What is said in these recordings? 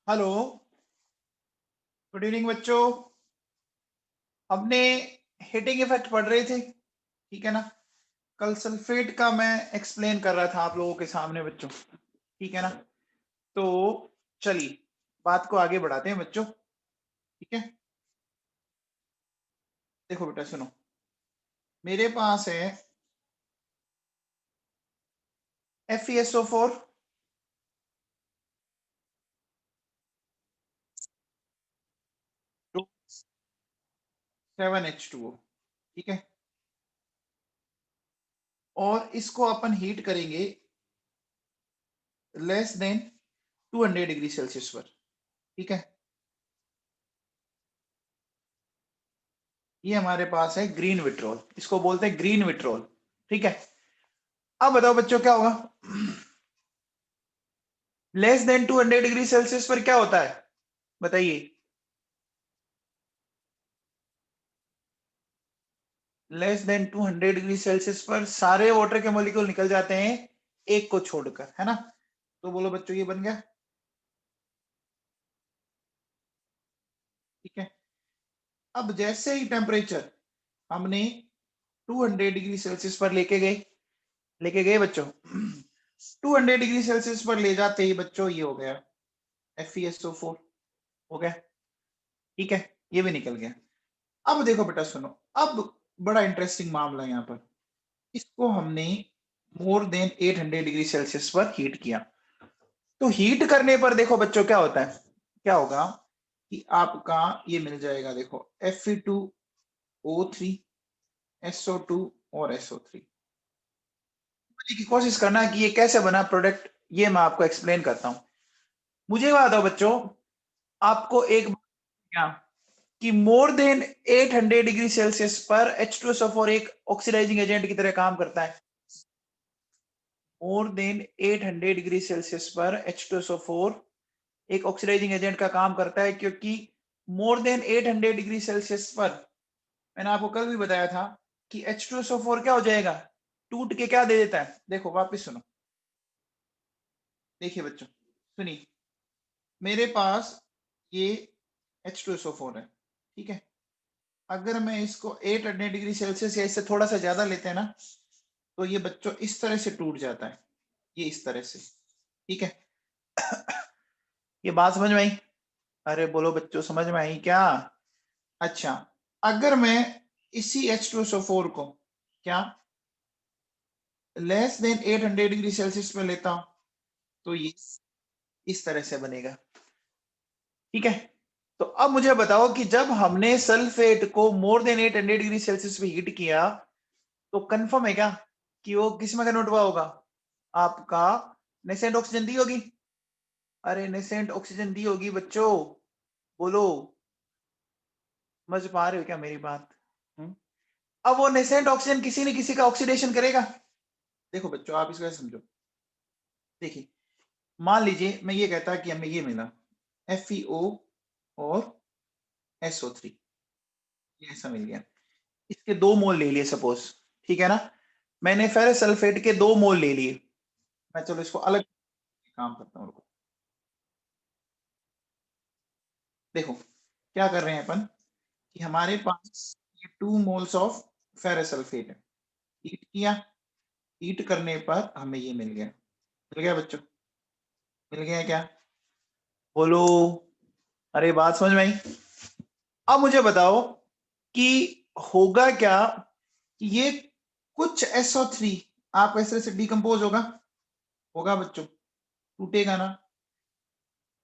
Hello, good evening बच्चों। हमने heating effect पढ़ रहे थे, ठीक है ना। कल सल्फेट का मैं एक्सप्लेन कर रहा था आप लोगों के सामने बच्चों, ठीक है ना। तो चलिए बात को आगे बढ़ाते हैं बच्चों, ठीक है। देखो बेटा सुनो, मेरे पास है FeSO4 7H2O, ठीक है। और इसको अपन हीट करेंगे लेस देन 200 डिग्री सेल्सियस पर, ठीक है। ये हमारे पास है ग्रीन विट्रोल, इसको बोलते हैं ग्रीन विट्रोल, ठीक है। अब बताओ बच्चों क्या होगा लेस देन 200 डिग्री सेल्सियस पर, क्या होता है बताइए। लेस देन 200 डिग्री सेल्सियस पर सारे वाटर के मॉलिक्यूल निकल जाते हैं एक को छोड़कर, है ना। तो बोलो बच्चों ये बन गया, ठीक है। अब जैसे ही टेम्परेचर हमने 200 डिग्री सेल्सियस पर लेके गए बच्चों 200 डिग्री सेल्सियस पर ले जाते ही बच्चों ये हो गया FeSO4 हो गया, ठीक है। ये भी निकल गया। अब देखो बेटा सुनो, अब बड़ा इंटरेस्टिंग मामला है यहाँ पर। इसको हमने मोर देन 800 डिग्री सेल्सियस पर हीट किया। तो हीट करने पर देखो बच्चों क्या होता है, क्या होगा कि आपका ये मिल जाएगा, देखो Fe2O3 SO2 और SO3 की कोशिश करना कि ये कैसे बना प्रोडक्ट, ये मैं आपको एक्सप्लेन करता हूं। मुझे बात बताओ बच्चों, आपको एक क्या कि मोर देन 800 डिग्री सेल्सियस पर H2SO4 एक ऑक्सीडाइजिंग एजेंट की तरह काम करता है। मोर देन 800 डिग्री सेल्सियस पर H2SO4 एक ऑक्सीडाइजिंग एजेंट का काम करता है, क्योंकि मोर देन 800 डिग्री सेल्सियस पर मैंने आपको कल भी बताया था कि H2SO4 क्या हो जाएगा, टूट के क्या दे देता है। देखो वापस सुनो, देखिए बच्चों सुनिए, मेरे पास ये H2SO4 है, ठीक है। अगर मैं इसको 800 डिग्री सेल्सियस या इससे थोड़ा सा ज्यादा लेते हैं ना, तो ये बच्चों इस तरह से टूट जाता है, ये इस तरह से, ठीक है। ये बात समझ में आई? अरे बोलो बच्चों समझ में आई क्या? अच्छा, अगर मैं इसी H2SO4 को क्या लेस देन 800 डिग्री सेल्सियस में लेता हूं, तो ये इस तरह से बनेगा, ठीक है। तो अब मुझे बताओ कि जब हमने सल्फेट को मोर देन 800 डिग्री सेल्सियस पे हीट किया, तो कंफर्म है क्या कि वो किस में कन्वर्ट हुआ होगा, आपका नेसेंट ऑक्सीजन दी होगी। अरे नेसेंट ऑक्सीजन दी होगी बच्चों, बोलो समझ पा रहे हो क्या मेरी बात? अब वो नेसेंट ऑक्सीजन किसी न किसी का ऑक्सीडेशन करेगा। देखो बच्चों आप इसको समझो, देखिए मान लीजिए मैं ये कहता कि हमें ये मिला FeO और SO3, ये ऐसा मिल गया। इसके 2 मोल ले लिए सपोज, ठीक है ना। मैंने फेरस सल्फेट के 2 मोल ले लिए। मैं चलो इसको अलग काम करता हूँ। देखो क्या कर रहे हैं अपन कि हमारे पास ये 2 मोल्स ऑफ फेरस सल्फेट है, हीट किया, हीट करने पर हमें ये मिल गया बच्चों, मिल गया क्या बोलो। अरे बात समझ में आई? अब मुझे बताओ कि होगा क्या कि ये कुछ SO3 आप इस तरह से डिकम्पोज होगा बच्चों, टूटेगा ना।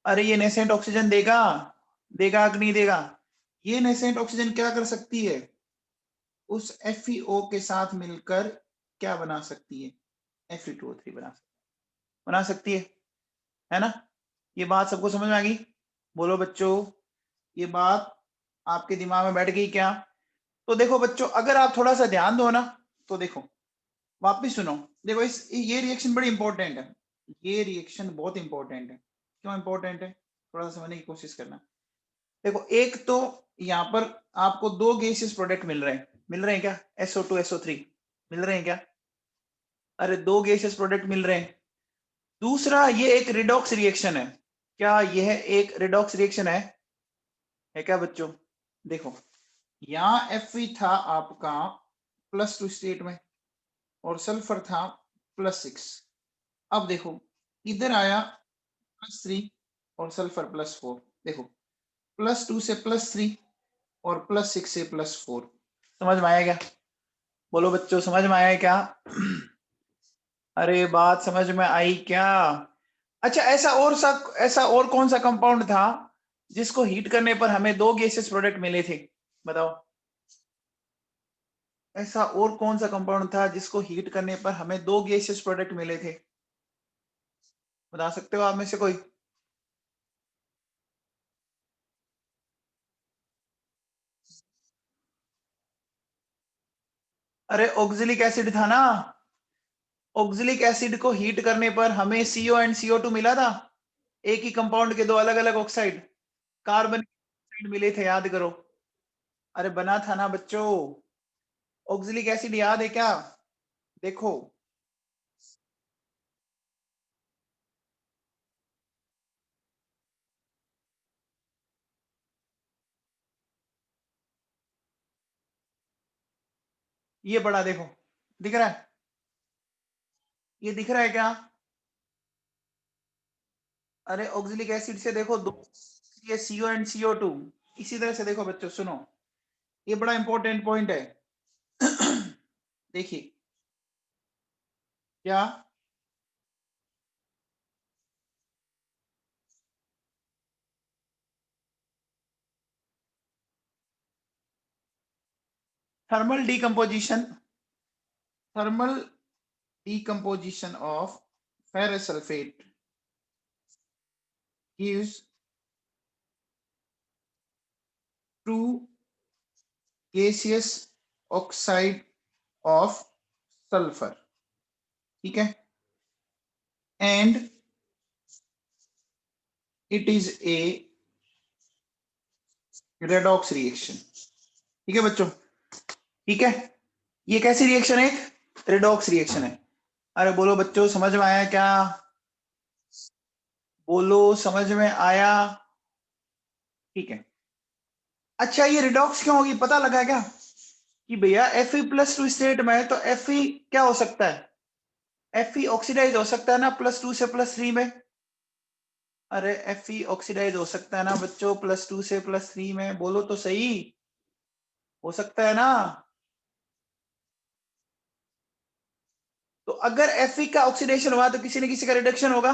अरे ये नेसेंट ऑक्सीजन देगा, देगा कि नहीं देगा। ये नेसेंट ऑक्सीजन क्या कर सकती है, उस FeO के साथ मिलकर क्या बना सकती है, Fe2O3 बना सकती है ना। ये बात सबको समझ में आ गई? बोलो बच्चों ये बात आपके दिमाग में बैठ गई क्या? तो देखो बच्चों अगर आप थोड़ा सा ध्यान दो ना, तो देखो वापिस सुनो, देखो ये रिएक्शन बड़ी इंपॉर्टेंट है, ये रिएक्शन बहुत इंपॉर्टेंट है। क्यों इंपॉर्टेंट है, थोड़ा सा समझने की कोशिश करना। देखो एक तो यहाँ पर आपको 2 गैसियस प्रोडक्ट मिल रहे हैं क्या, SO2 SO3 मिल रहे हैं क्या? अरे 2 गैसियस प्रोडक्ट मिल रहे हैं। दूसरा ये एक रिडॉक्स रिएक्शन है, क्या यह एक रिडॉक्स रिएक्शन है क्या बच्चों? देखो यहाँ Fe था आपका +2 स्टेट में और सल्फर था +6। अब देखो इधर आया +3 और सल्फर +4। देखो +2 से +3 और +6 से +4। समझ में आया क्या? बोलो बच्चों, समझ में आया क्या? अरे बात समझ में आई क्या? अच्छा, ऐसा और कौन सा कंपाउंड था जिसको हीट करने पर हमें 2 गैसेस प्रोडक्ट मिले थे? बताओ, ऐसा और कौन सा कंपाउंड था जिसको हीट करने पर हमें 2 गैसेस प्रोडक्ट मिले थे? बता सकते हो आप में से कोई? अरे ऑक्जेलिक एसिड था ना। ऑक्जेलिक एसिड को हीट करने पर हमें CO एंड CO2 मिला था। एक ही कंपाउंड के दो अलग अलग ऑक्साइड, कार्बन ऑक्साइड मिले थे, याद करो। अरे बना था ना बच्चों। ऑक्जेलिक एसिड याद है क्या? देखो ये बड़ा, देखो दिख रहा है? ये दिख रहा है क्या? अरे ऑक्जेलिक एसिड से देखो दो, ये CO एंड CO2। इसी तरह से देखो बच्चों, सुनो, ये बड़ा इंपॉर्टेंट पॉइंट है। देखिए क्या, thermal decomposition, thermal decomposition of ferrous sulfate gives true gaseous oxide of sulfur, ठीक है, and it is a redox reaction। ठीक है बच्चों, ठीक है, ये कैसी रिएक्शन है? एक रिडॉक्स रिएक्शन है। अरे बोलो बच्चों, समझ में आया क्या? बोलो, समझ में आया? ठीक है। अच्छा, ये रिडॉक्स क्यों होगी, पता लगा क्या? कि भैया Fe+2 स्टेट में है तो Fe क्या हो सकता है? Fe ऑक्सीडाइज हो सकता है ना +2 से +3 में। अरे Fe ऑक्सीडाइज हो सकता है ना बच्चों +2 से +3 में, बोलो तो सही। हो सकता है ना? तो अगर Fe का ऑक्सीडेशन हुआ तो किसी न किसी का रिडक्शन होगा।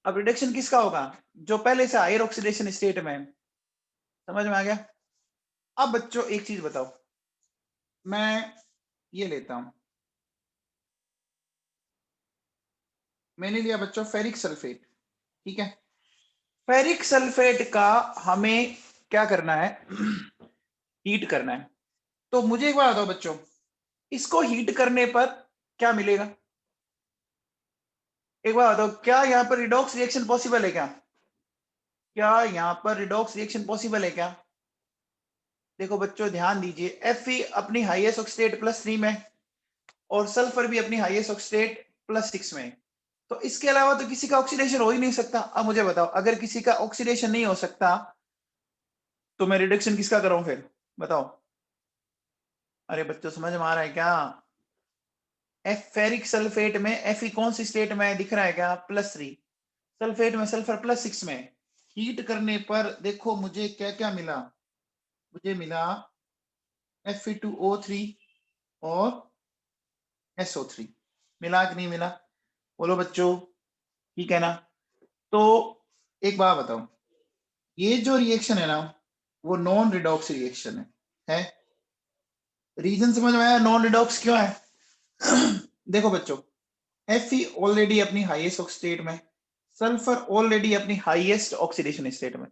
अब रिडक्शन किसका होगा? जो पहले से हायर ऑक्सीडेशन स्टेट में है। समझ में आ गया? अब बच्चों एक चीज बताओ, मैं ये लेता हूं, मैंने लिया बच्चों फेरिक सल्फेट, ठीक है। फेरिक सल्फेट का हमें क्या करना है? हीट करना है। तो मुझे एक बात बताओ बच्चों, इसको हीट करने पर क्या मिलेगा? एक बार बताओ, क्या यहाँ पर रिडॉक्स रिएक्शन पॉसिबल है क्या? क्या यहाँ पर रिडॉक्स रिएक्शन पॉसिबल है क्या? देखो बच्चों ध्यान दीजिए, Fe अपनी हाईएस्ट ऑक्सीडेट +3 में और सल्फर भी अपनी हाईएस्ट ऑक्सीडेट +6 में। तो इसके अलावा तो किसी का ऑक्सीडेशन हो ही नहीं सकता। अब मुझे बताओ, अगर किसी का ऑक्सीडेशन नहीं हो सकता तो मैं रिडक्शन किसका करूं फिर? बताओ। अरे बच्चों समझ में आ रहा है क्या? फेरिक सल्फेट में Fe कौन सी स्टेट में दिख रहा है क्या? +3। सल्फेट में सल्फर +6 में। हीट करने पर देखो मुझे क्या क्या मिला। मुझे मिला Fe2O3 और SO3। मिला कि नहीं मिला? बोलो बच्चों, ठीक है ना? तो एक बात बताओ, ये जो रिएक्शन है ना वो नॉन रिडॉक्स रिएक्शन है? रीजन समझ में आया नॉन रिडॉक्स क्यों है? देखो बच्चों, Fe ऑलरेडी अपनी हाईएस्ट ऑक्सीडेट में, सल्फर ऑलरेडी अपनी हाईएस्ट ऑक्सीडेशन स्टेट में।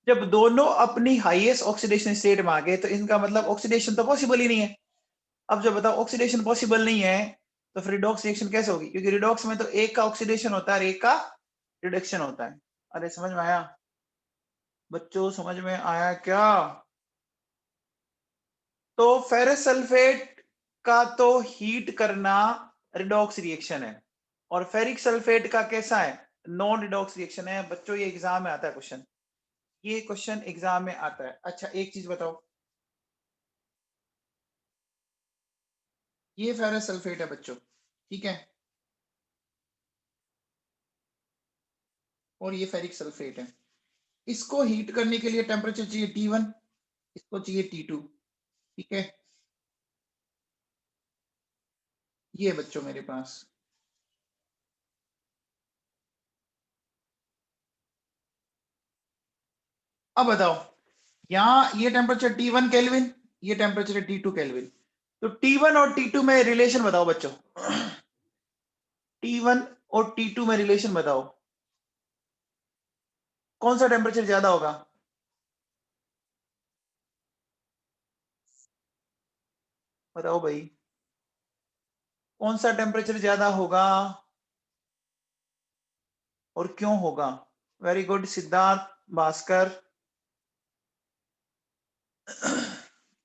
जब दोनों अपनी हाईएस्ट ऑक्सीडेशन स्टेट में आ गए तो इनका मतलब ऑक्सीडेशन तो पॉसिबल ही नहीं है। अब जब बताओ ऑक्सीडेशन पॉसिबल नहीं है तो फिर रिडॉक्स रिएक्शन कैसे होगी? क्योंकि रिडॉक्स में तो एक का ऑक्सीडेशन होता है और एक का रिडक्शन होता है। अरे समझ में आया बच्चों, समझ में आया क्या? तो फेरस सल्फेट का तो हीट करना रिडॉक्स रिएक्शन है और फेरिक सल्फेट का कैसा है? नॉन रिडॉक्स रिएक्शन है बच्चों, ये एग्जाम में आता है क्वेश्चन, ये क्वेश्चन एग्जाम में आता है। अच्छा एक चीज बताओ, ये फेरस सल्फेट है बच्चों, ठीक है, और ये फेरिक सल्फेट है। इसको हीट करने के लिए टेम्परेचर चाहिए T1, इसको चाहिए T2, ठीक है। ये बच्चों मेरे पास, अब बताओ, यहाँ ये टेम्परेचर T1 केल्विन, ये टेम्परेचर है T2 केल्विन, तो T1 और T2 में रिलेशन बताओ बच्चों। T1 और T2 में रिलेशन बताओ, कौन सा टेम्परेचर ज्यादा होगा? बताओ भाई, कौन सा टेम्परेचर ज्यादा होगा और क्यों होगा? Very good Siddharth, Bhaskar.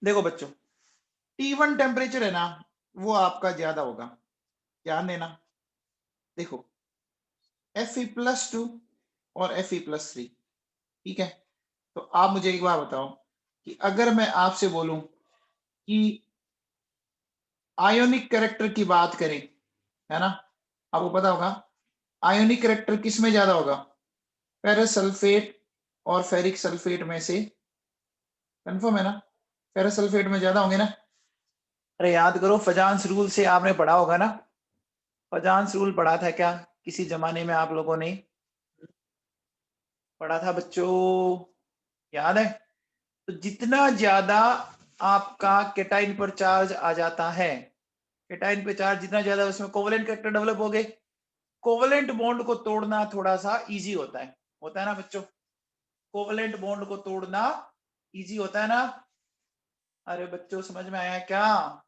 देखो बच्चों, T1 टेम्परेचर है ना, वो आपका ज्यादा होगा, ध्यान देना। देखो Fe+2 और Fe+3, ठीक है। तो आप मुझे एक बार बताओ कि अगर मैं आपसे बोलूं कि आयोनिक कैरेक्टर की बात करें, है ना, आपको पता होगा आयोनिक कैरेक्टर किस में ज्यादा होगा? फेरस सल्फेट और फेरिक सल्फेट में से, कंफर्म है ना? फेरस सल्फेट में ज्यादा होंगे ना? अरे याद करो, फजांस रूल से आपने पढ़ा होगा ना, फजांस रूल पढ़ा था क्या किसी जमाने में आप लोगों ने? पढ़ा था बच्चों, याद है? तो जितना ज्यादा आपका केटाइन पर चार्ज आ जाता है, केटाइन पे चार्ज जितना ज्यादा, उसमें कोवलेंट कैरेक्टर डेवलप हो गए। कोवलेंट बॉन्ड को तोड़ना थोड़ा सा इजी होता है ना बच्चों? कोवलेंट बॉन्ड को तोड़ना इजी होता है ना? अरे बच्चों समझ में आया क्या?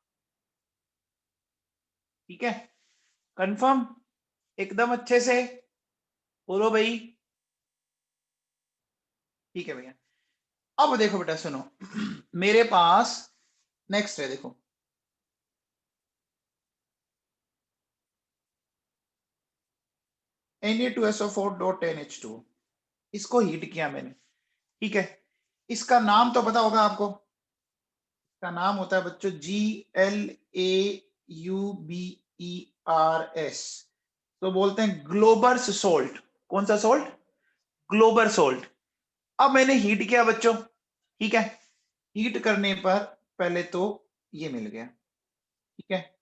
ठीक है, कंफर्म, एकदम अच्छे से बोलो भाई। ठीक है भैया। अब देखो बेटा सुनो, मेरे पास नेक्स्ट है, देखो Na2SO4.10H2, इसको हीट किया मैंने, ठीक है। इसका नाम तो पता होगा आपको, इसका नाम होता है बच्चों GLAUBERS, तो बोलते हैं ग्लोबर्स सोल्ट। कौन सा सोल्ट? Glauber salt. अब मैंने हीट किया बच्चों, ठीक है, हीट करने पर पहले तो ये मिल गया, ठीक है,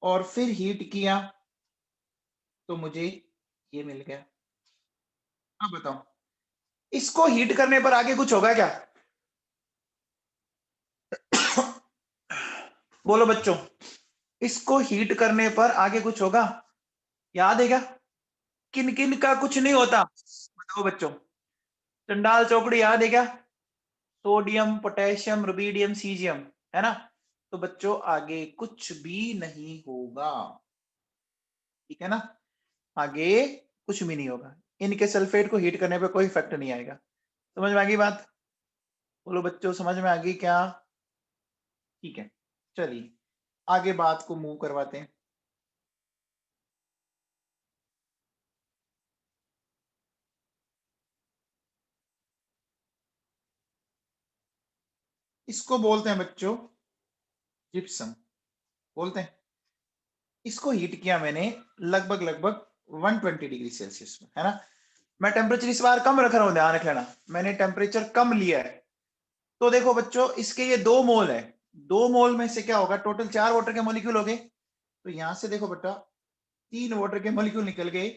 और फिर हीट किया तो मुझे ये मिल गया। अब बताओ, इसको हीट करने पर आगे कुछ होगा क्या? बोलो बच्चों, इसको हीट करने पर आगे कुछ होगा? याद है क्या? किन किन का कुछ नहीं होता, बताओ बच्चों। चंडाल चौकड़ी याद है क्या? सोडियम पोटेशियम रुबिडियम सीजियम, है ना? तो बच्चों आगे कुछ भी नहीं होगा, ठीक है ना? आगे कुछ भी नहीं होगा, इनके सल्फेट को हीट करने पे कोई इफेक्ट नहीं आएगा। समझ में आ गई बात? बोलो बच्चों, समझ में आ गई क्या? ठीक है, चलिए आगे बात को मूव करवाते हैं। इसको बोलते हैं बच्चों जिप्सम, बोलते हैं। इसको हीट किया मैंने लगभग लगभग 120 डिग्री सेल्सियस में, है ना? मैं टेम्परेचर इस बार कम रख रहा हूं, ध्यान रख लेना, मैंने टेम्परेचर कम लिया है। तो देखो बच्चों, इसके ये 2 मोल है, 2 मोल में से क्या होगा, टोटल 4 वाटर के मॉलिक्यूल हो गए। तो यहां से देखो बेटा 3 वाटर के मॉलिक्यूल निकल गए,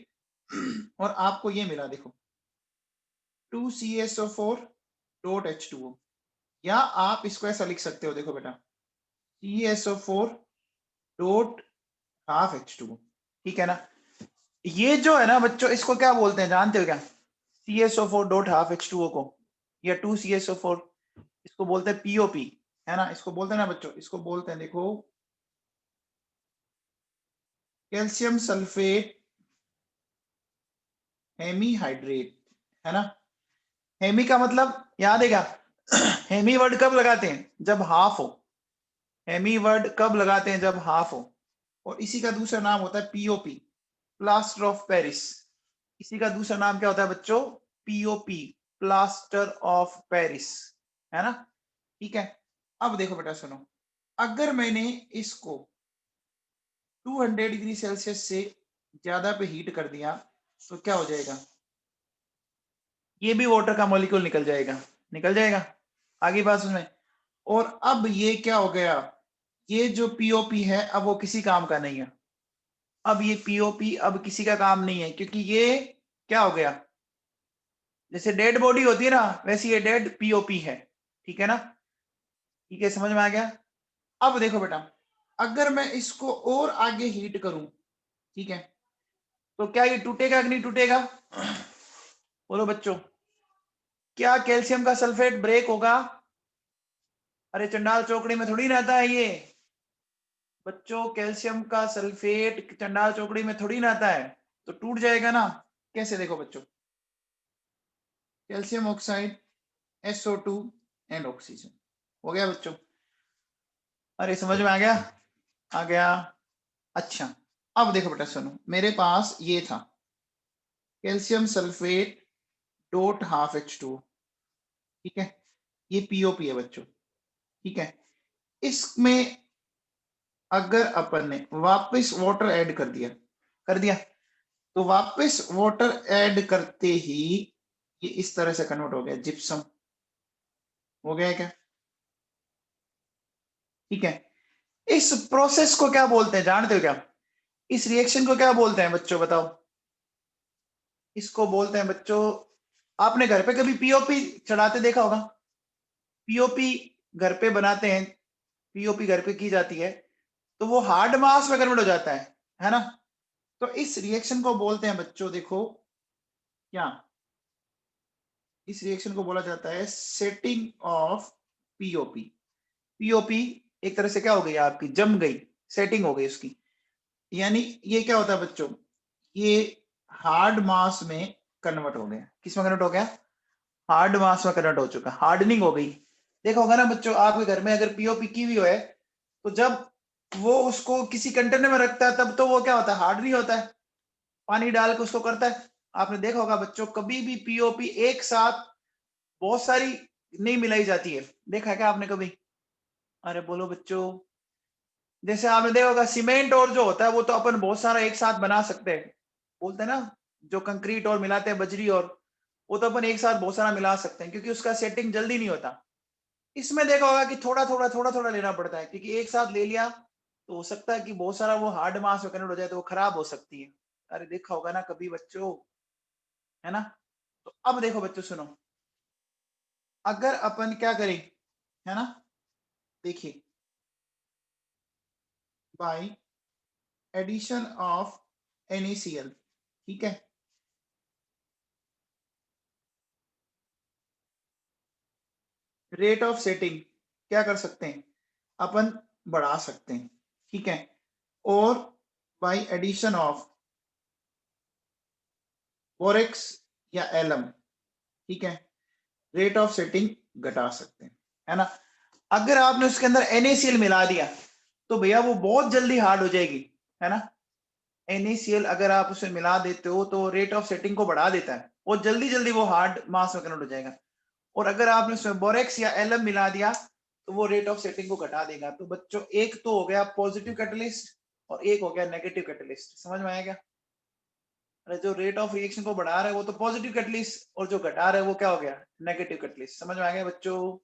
और आपको ये मिला, देखो 2CSO4.H2O, या आप इसको ऐसा लिख सकते हो, देखो बेटा CSO4.12H2O, ठीक है ना? ये जो है ना बच्चों, इसको क्या बोलते हैं जानते हो क्या? CSO4.12H2O को, या 2CSO4, इसको बोलते हैं POP, है ना? इसको बोलते हैं ना बच्चों, इसको बोलते हैं, देखो कैल्शियम सल्फेट हेमीहाइड्रेट, है ना? हेमी का मतलब याद है क्या? हेमी वर्ड कब लगाते हैं? जब हाफ हो। हेमी वर्ड कब लगाते हैं? जब हाफ हो। और इसी का दूसरा नाम होता है POP, प्लास्टर ऑफ पेरिस, इसी का दूसरा नाम क्या होता है बच्चों? पीओपी, प्लास्टर ऑफ पेरिस, है ना? ठीक है। अब देखो बेटा सुनो, अगर मैंने इसको 200 डिग्री सेल्सियस से ज्यादा पे हीट कर दिया तो क्या हो जाएगा? ये भी वाटर का मॉलिक्यूल निकल जाएगा, निकल जाएगा। आगे बात उसमें। और अब ये क्या हो गया? ये जो पीओपी है अब वो किसी काम का नहीं है। अब ये पीओपी अब किसी का काम नहीं है, क्योंकि ये क्या हो गया? जैसे डेड बॉडी होती है ना, वैसे ये डेड पीओपी है। ठीक है ना? ठीक है, समझ में आ गया? अब देखो बेटा, अगर मैं इसको और आगे हीट करूं, ठीक है, तो क्या ये टूटेगा कि नहीं टूटेगा? बोलो बच्चों, क्या कैल्शियम का सल्फेट ब्रेक होगा? अरे चंडाल चौकड़ी में थोड़ी रहता है ये बच्चों, कैल्शियम का सल्फेट चंडाल चौकड़ी में थोड़ी रहता है, तो टूट जाएगा ना। कैसे? देखो बच्चों, calcium oxide, SO2 and oxygen. हो गया बच्चों? अरे समझ में आ गया? आ गया। अच्छा, अब देखो बेटा सुनो, मेरे पास ये था calcium sulphate dot half H2, ठीक है, ये पीओपी है बच्चों। ठीक है, इसमें अगर अपन ने वापस वाटर ऐड कर दिया, तो वापस वाटर ऐड करते ही ये इस तरह से कन्वर्ट हो गया, जिप्सम हो गया क्या? ठीक है, इस प्रोसेस को क्या बोलते हैं जानते हो क्या? इस रिएक्शन को क्या बोलते हैं बच्चों, बताओ? इसको बोलते हैं बच्चों, आपने घर पे कभी पीओपी चढ़ाते देखा होगा? पीओपी घर पे बनाते हैं, पीओपी घर पे की जाती है, तो वो हार्ड मास में कन्वर्ट हो जाता है ना? तो इस रिएक्शन को बोलते हैं बच्चों, देखो क्या, इस रिएक्शन को बोला जाता है सेटिंग ऑफ पीओपी। पीओपी एक तरह से क्या हो गई, आपकी जम गई, सेटिंग हो गई उसकी। यानी ये क्या होता है बच्चों, ये हार्ड मास में कन्वर्ट हो गया। किस में कन्वर्ट हो गया? हार्ड मास में कन्वर्ट हो चुका, हार्डनिंग हो गई। देखा होगा ना बच्चों, आपके घर में अगर पीओपी की हुई है, तो जब वो उसको किसी कंटेनर में रखता है तब तो वो क्या होता है, हार्ड नहीं होता है, पानी डाल के उसको करता है। आपने देखा होगा बच्चों, कभी भी पीओपी एक साथ बहुत सारी नहीं मिलाई जाती है, देखा है क्या आपने कभी? अरे बोलो बच्चों, जैसे आपने देखा होगा सीमेंट और जो होता है वो तो अपन बहुत सारा एक साथ बना सकते हैं, बोलते हैं ना, जो कंक्रीट और मिलाते हैं बजरी, और वो तो अपन एक साथ बहुत सारा मिला सकते हैं, क्योंकि उसका सेटिंग जल्दी नहीं होता। इसमें देखा होगा कि थोड़ा थोड़ा लेना पड़ता है, क्योंकि एक साथ ले लिया तो हो सकता है कि बहुत सारा वो हार्ड मास में कन्वर्ट हो जाए तो वो खराब हो सकती है। अरे देखा होगा ना कभी बच्चों, है ना? तो अब देखो बच्चों सुनो, अगर अपन क्या करें, है ना, देखिए, बाय एडिशन ऑफ NaCl, ठीक है, रेट ऑफ सेटिंग क्या कर सकते हैं अपन, बढ़ा सकते हैं, ठीक है, और बाय एडिशन ऑफ बोरेक्स या एलम, ठीक है, रेट ऑफ सेटिंग घटा सकते हैं, है ना? अगर आपने उसके अंदर NaCl मिला दिया तो भैया वो बहुत जल्दी हार्ड हो जाएगी, है ना? NaCl अगर आप उसे मिला देते हो तो रेट ऑफ सेटिंग को बढ़ा देता है, और जल्दी जल्दी वो हार्ड मास में कन्वर्ट हो जाएगा। और अगर आपने उसमें बोरेक्स या एलम मिला दिया तो वो रेट ऑफ सेटिंग को घटा देगा। तो बच्चों एक तो हो गया पॉजिटिव कैटलिस्ट और एक हो गया नेगेटिव कैटलिस्ट। समझ में आया क्या? अरे जो रेट ऑफ रिएक्शन को बढ़ा रहा है वो तो पॉजिटिव कैटलिस्ट, और जो घटा रहा है वो क्या हो गया, नेगेटिव कैटलिस्ट। समझ में आ गया बच्चों?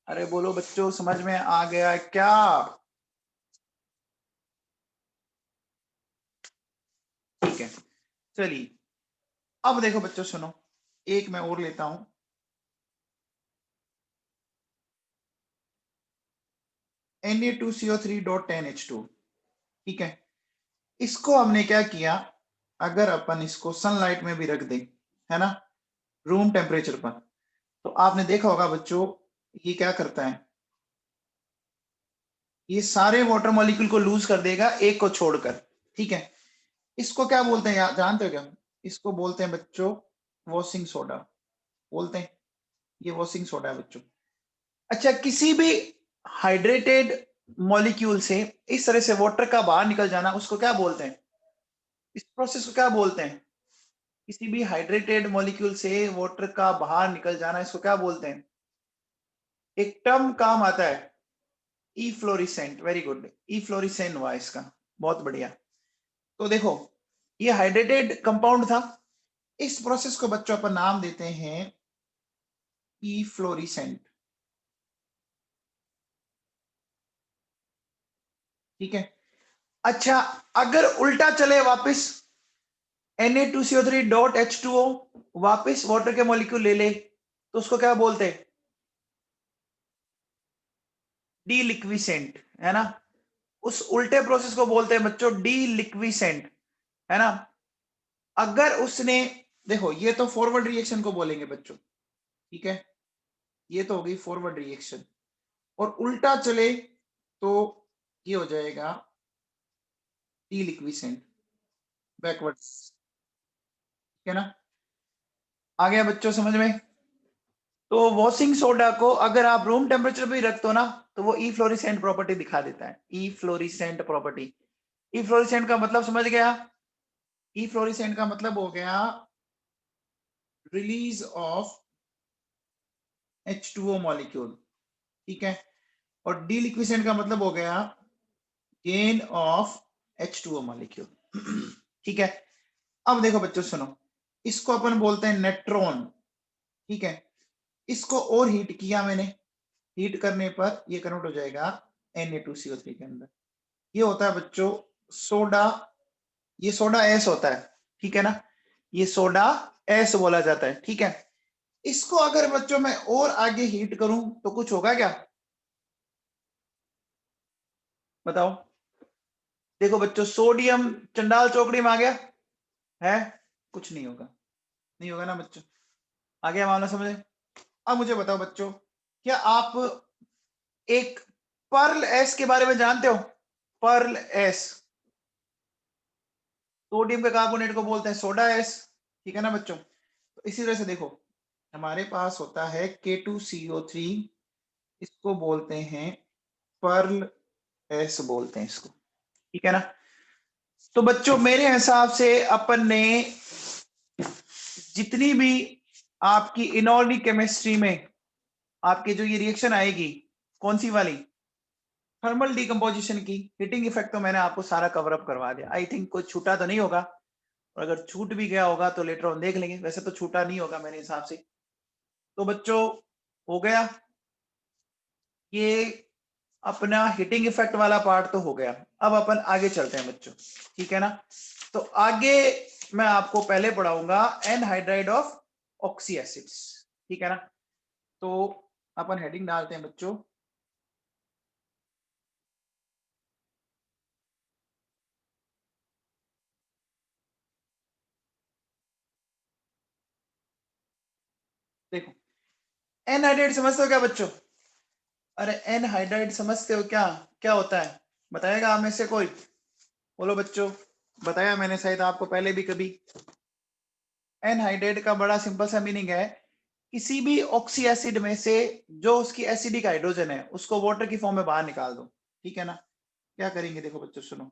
अरे बोलो बच्चों, समझ में आ गया क्या? ठीक है, चलिए अब देखो बच्चों सुनो, एक मैं और लेता हूं, Na2CO3.10H2, ठीक है, इसको हमने क्या किया, अगर अपन इसको सनलाइट में भी रख दें, है ना, रूम टेम्परेचर पर, तो आपने देखा होगा बच्चों ये क्या करता है, ये सारे वाटर मॉलिक्यूल को लूज कर देगा एक को छोड़कर। ठीक है, इसको क्या बोलते हैं जानते हो क्या? इसको बोलते हैं बच्चों वॉशिंग सोडा, बोलते हैं, ये वॉशिंग सोडा है बच्चों। अच्छा, किसी भी हाइड्रेटेड मॉलिक्यूल से इस तरह से वाटर का बाहर निकल जाना उसको क्या बोलते हैं? इस प्रोसेस को क्या बोलते हैं? किसी भी हाइड्रेटेड मॉलिक्यूल से वाटर का बाहर निकल जाना, इसको क्या बोलते हैं? एक टर्म काम आता है इफ्लोरिसेंट। वेरी गुड, इफ्लोरिसेंट हुआ इसका, बहुत बढ़िया। तो देखो ये हाइड्रेटेड कंपाउंड था, इस प्रोसेस को बच्चों अपन नाम देते हैं इफ्लोरिसेंट। ठीक है। अच्छा, अगर उल्टा चले वापस Na2CO3.H2O वापस वाटर के मॉलिक्यूल ले ले, तो उसको क्या बोलते हैं? डीलिक्विसेंट, है ना? उस उल्टे प्रोसेस को बोलते हैं बच्चों डीलिक्विसेंट, है ना? अगर उसने, देखो ये तो फॉरवर्ड रिएक्शन को बोलेंगे बच्चों, ठीक है, ये तो होगी फॉरवर्ड रिएक्शन, और उल्टा चले तो ये हो जाएगा डीलिक्विसेंट, बैकवर्ड्स, ठीक है ना? आ गया बच्चों समझ में? तो वॉशिंग सोडा को अगर आप रूम टेम्परेचर पे रखते हो ना, तो वो ई फ्लोरिसेंट प्रॉपर्टी दिखा देता है, ई फ्लोरिसेंट प्रॉपर्टी। ई फ्लोरिसेंट का मतलब समझ गया? ई फ्लोरिसेंट का मतलब हो गया रिलीज ऑफ H2O मॉलिक्यूल, ठीक है, और डीलिक्विसेंट का मतलब हो गया गेन ऑफ H2O मॉलिक्यूल। ठीक है। अब देखो बच्चों सुनो, इसको अपन बोलते हैं नेट्रॉन, ठीक है, इसको और हीट किया मैंने, हीट करने पर ये कन्वर्ट हो जाएगा Na2CO3 के अंदर। ये होता है बच्चों सोडा, ये सोडा एस होता है, ठीक है ना, ये सोडा एस बोला जाता है, ठीक है। इसको अगर बच्चों मैं और आगे हीट करूं तो कुछ होगा क्या? बताओ। देखो बच्चों सोडियम चंडाल चौकड़ी में आ गया है, कुछ नहीं होगा, नहीं होगा ना बच्चों? आ गया मामला समझे? अब मुझे बताओ बच्चों, क्या आप एक पर्ल एस के बारे में जानते हो? पर्ल एस, सोडियम के कार्बोनेट को बोलते हैं सोडा एस, ठीक है ना बच्चों? तो इसी तरह से देखो हमारे पास होता है K2CO3, इसको बोलते हैं पर्ल एस बोलते हैं इसको, ठीक है ना? तो बच्चों मेरे हिसाब से अपन ने जितनी भी आपकी इनऑर्गेनिक केमिस्ट्री में आपकी जो ये रिएक्शन आएगी, कौन सी वाली? थर्मल डिकम्पोजिशन की, हीटिंग इफेक्ट, तो मैंने आपको सारा कवर अप करवा दिया। आई थिंक कुछ छूटा तो नहीं होगा, और अगर छूट भी गया होगा तो लेटर ऑन देख लेंगे, वैसे तो छूटा नहीं होगा मेरे हिसाब से। तो बच्चों हो गया ये अपना हीटिंग इफेक्ट वाला पार्ट तो हो गया। अब अपन आगे चलते हैं बच्चों, ठीक है ना? तो आगे मैं आपको पहले पढ़ाऊंगा एनहाइड्राइड ऑफ ऑक्सी एसिड्स, ठीक है ना? तो अपन हेडिंग डालते हैं बच्चों देखो एनहाइड्राइड समझते हो क्या बच्चों? अरे एनहाइड्राइड समझते हो क्या, क्या होता है? बताएगा आप में से कोई? बोलो बच्चों। बताया मैंने शायद आपको पहले भी कभी। एनहाइड्राइड का बड़ा सिंपल सा मीनिंग है किसी भी ऑक्सी एसिड में से जो उसकी एसिडिक हाइड्रोजन है उसको वाटर की फॉर्म में बाहर निकाल दो, ठीक है ना? क्या करेंगे देखो बच्चों सुनो,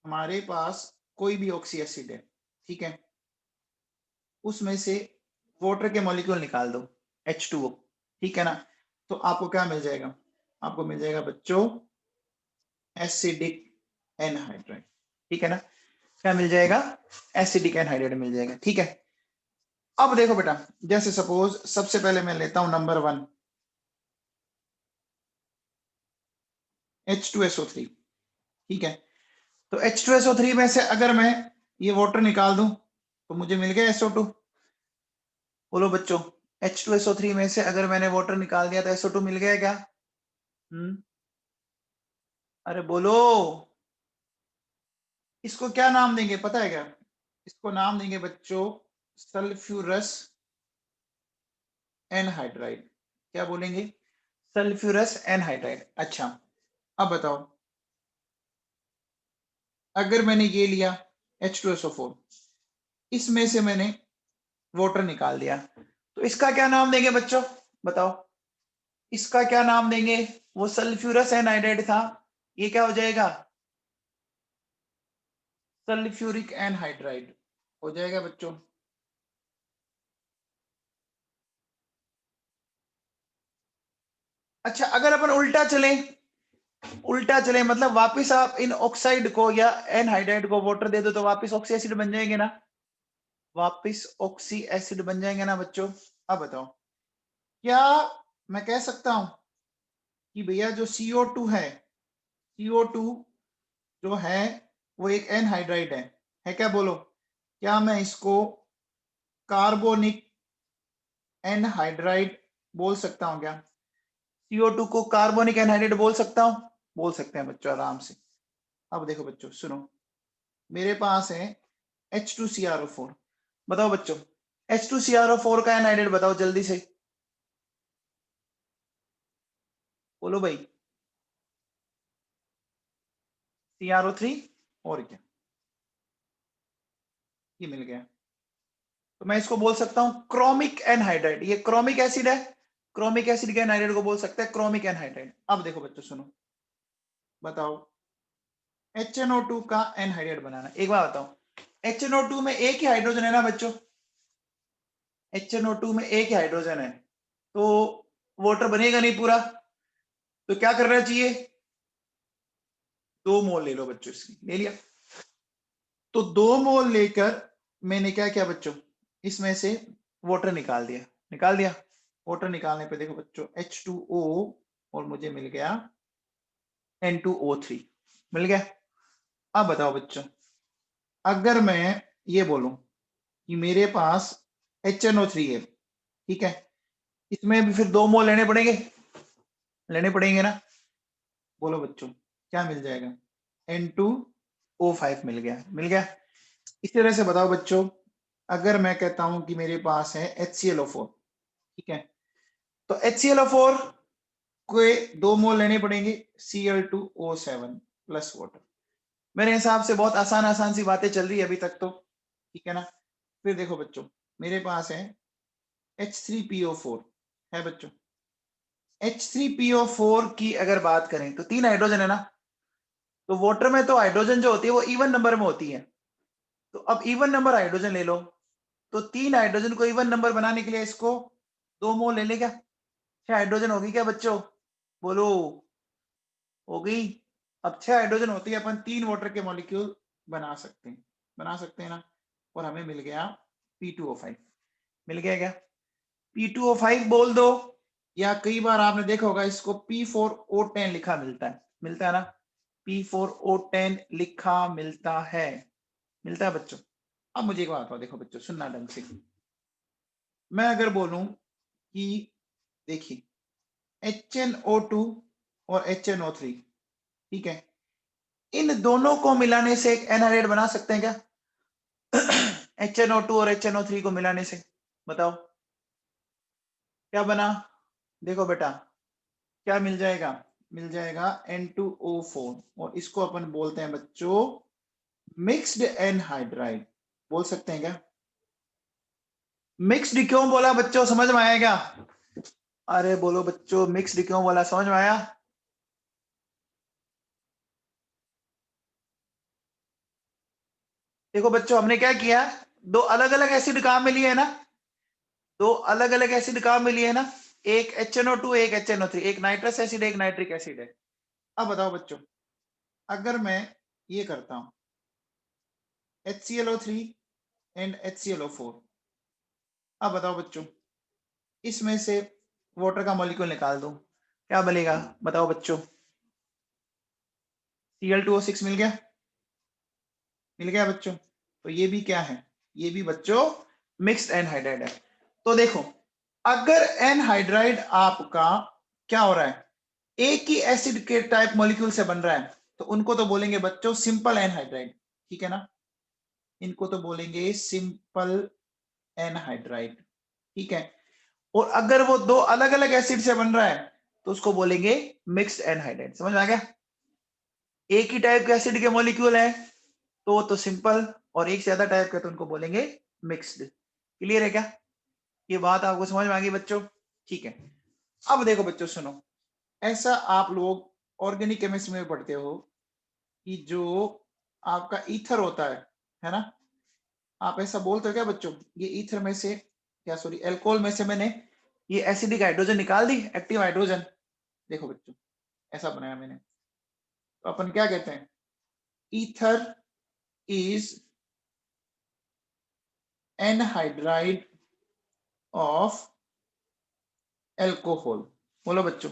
हमारे पास कोई भी ऑक्सी एसिड है, ठीक है, उसमें से वाटर के मॉलिक्यूल निकाल दो H2O, ठीक है ना? तो आपको क्या मिल जाएगा? आपको मिल जाएगा बच्चों एसिडिक एनहाइड्राइड, ठीक है ना? क्या मिल जाएगा? एसिडिक एनहाइड्राइड मिल जाएगा, ठीक है। अब देखो बेटा, जैसे सपोज सबसे पहले मैं लेता हूं नंबर 1 H2SO3, ठीक है। तो H2SO3 में से अगर मैं ये वाटर निकाल दूं तो मुझे मिल गया SO2। बोलो बच्चों, H2SO3 में से अगर मैंने वाटर निकाल दिया तो SO2 मिल गया क्या? अरे बोलो। इसको क्या नाम देंगे पता है क्या? इसको नाम देंगे बच्चों सल्फ्यूरस एनहाइड्राइड। क्या बोलेंगे? Sulphurous anhydride. अच्छा, अब बताओ, अगर मैंने ये लिया H2SO4, इसमें से मैंने वाटर निकाल दिया, तो इसका क्या नाम देंगे बच्चों? बताओ, इसका क्या नाम देंगे? वो सल्फ्यूरस एनहाइड्राइड था, ये क्या हो जाएगा? सल्फ्यूरिक एनहाइड्राइड हो जाएगा बच्चों। अच्छा, अगर अपन उल्टा चले, मतलब वापस आप इन ऑक्साइड को या एनहाइड्राइड को वाटर दे दो तो वापस ऑक्सी एसिड बन जाएंगे ना, वापस ऑक्सी एसिड बन जाएंगे ना बच्चों। अब बताओ, क्या मैं कह सकता हूं कि भैया जो CO2 है, CO2 जो है वो एक एनहाइड्राइड है क्या? बोलो, क्या मैं इसको कार्बोनिक एनहाइड्राइड बोल सकता हूं क्या? CO2 को कार्बोनिक एनहाइड्राइड बोल सकता हूं? बोल सकते हैं बच्चों आराम से। अब देखो बच्चों सुनो, मेरे पास है H2CrO4। बताओ बच्चों, H2CrO4 का एनहाइड्राइड बताओ जल्दी से, बोलो भाई। CrO3, और क्या, ये मिल गया। तो मैं इसको बोल सकता हूं क्रोमिक एनहाइड्राइड। ये क्रोमिक एसिड है, क्रोमिक एसिड के एनहाइड्राइड को बोल सकते हैं क्रोमिक एनहाइड्राइड। अब देखो बच्चों सुनो, बताओ HNO2 का एनहाइड्राइड बनाना। एक बार बताओ, HNO2 में एक ही हाइड्रोजन है ना बच्चों? HNO2 में एक ही हाइड्रोजन है, तो वाटर बनेगा नहीं पूरा, तो क्या करना चाहिए? 2 मोल ले लो बच्चों, इसकी ले लिया। तो 2 मोल लेकर मैंने क्या किया बच्चों, इसमें से वाटर निकाल दिया, निकाल दिया। वाटर निकालने पे देखो बच्चों H2O, और मुझे मिल गया N2O3, मिल गया। अब बताओ बच्चों, अगर मैं ये बोलूं कि मेरे पास HNO3 है, ठीक है, इसमें भी फिर 2 मोल लेने पड़ेंगे, लेने पड़ेंगे ना? बोलो बच्चों क्या मिल जाएगा? N2O5 मिल गया, मिल गया। इस तरह से बताओ बच्चों, अगर मैं कहता हूं कि मेरे पास है HClO4, ठीक है, तो HClO4 को 2 मोल लेने पड़ेंगे, Cl2O7 प्लस वाटर। मेरे हिसाब से बहुत आसान आसान सी बातें चल रही है अभी तक तो, ठीक है ना? फिर देखो बच्चों, मेरे पास है H3PO4 है बच्चों। H3PO4 की अगर बात करें तो 3 हाइड्रोजन है ना, तो वाटर में तो हाइड्रोजन जो होती है वो इवन नंबर में होती है, तो अब इवन नंबर हाइड्रोजन ले लो, तो 3 हाइड्रोजन को इवन नंबर बनाने के लिए इसको 2 मोल ले ले क्या? 6 हाइड्रोजन होगी क्या बच्चों? बोलो, हो गई। अब 6 हाइड्रोजन होती है, अपन 3 वाटर के मॉलिक्यूल बना सकते हैं, बना सकते हैं ना? और हमें मिल गया P2O5, मिल गया क्या? P2O5 बोल दो, या कई बार आपने देखा होगा इसको P4O10 लिखा मिलता है, मिलता है ना? P4O10 लिखा मिलता है, मिलता है बच्चों। अब मुझे एक बात बताओ, देखो बच्चों सुनना ढंग से, मैं अगर बोलूं कि देखिए HNO2 और HNO3, ठीक है, इन दोनों को मिलाने से एक एनहाइड्राइड बना सकते हैं क्या? HNO2 और HNO3 को मिलाने से बताओ क्या बना? देखो बेटा, क्या मिल जाएगा? मिल जाएगा N2O4, और इसको अपन बोलते हैं बच्चों मिक्स्ड एनहाइड्राइड, बोल सकते हैं क्या? मिक्स्ड क्यों बोला बच्चों, समझ में आएगा? अरे बोलो बच्चों, मिक्स्ड क्यों बोला, समझ में आया? देखो बच्चों, हमने क्या किया, 2 अलग अलग एसिड कहां में लिए है ना, 2 अलग अलग एसिड कहां में लिए है ना, एक HNO2 एक HNO3, एक नाइट्रस एसिड एक नाइट्रिक एसिड है। अब बताओ बच्चों, अगर मैं ये करता हूं HClO3 एंड HClO4, अब बताओ बच्चों, इसमें से वाटर का मॉलिक्यूल निकाल दो, क्या बनेगा बताओ बच्चों? Cl2O6 मिल गया, मिल गया बच्चों। तो ये भी क्या है? ये भी बच्चों मिक्स्ड एनहाइड्राइड है। तो देखो, अगर एनहाइड्राइड आपका क्या हो रहा है, एक ही एसिड के टाइप मॉलिक्यूल से बन रहा है, तो उनको तो बोलेंगे बच्चों सिंपल एनहाइड्राइड, ठीक है ना? इनको तो बोलेंगे सिंपल एनहाइड्राइड, ठीक है। और अगर वो 2 अलग अलग एसिड से बन रहा है तो उसको बोलेंगे मिक्स्ड एनहाइड्राइड। समझ में आ गया? एक ही टाइप के एसिड के मॉलिक्यूल है तो वो तो सिंपल, और एक से ज्यादा टाइप के तो उनको बोलेंगे मिक्स्ड। क्लियर है क्या? ये बात आपको समझ में आ गई बच्चों? ठीक है। अब देखो बच्चों सुनो, ऐसा आप लोग ऑर्गेनिक केमिस्ट्री में पढ़ते हो कि जो आपका ईथर होता है ना। आप ऐसा बोलते हो क्या बच्चों, ये ईथर में से क्या सॉरी एल्कोहल में से मैंने ये एसिडिक हाइड्रोजन निकाल दी, एक्टिव हाइड्रोजन। देखो बच्चों ऐसा बनाया मैंने, तो अपन क्या कहते हैं, ether is anhydride of alcohol. बोलो बच्चों,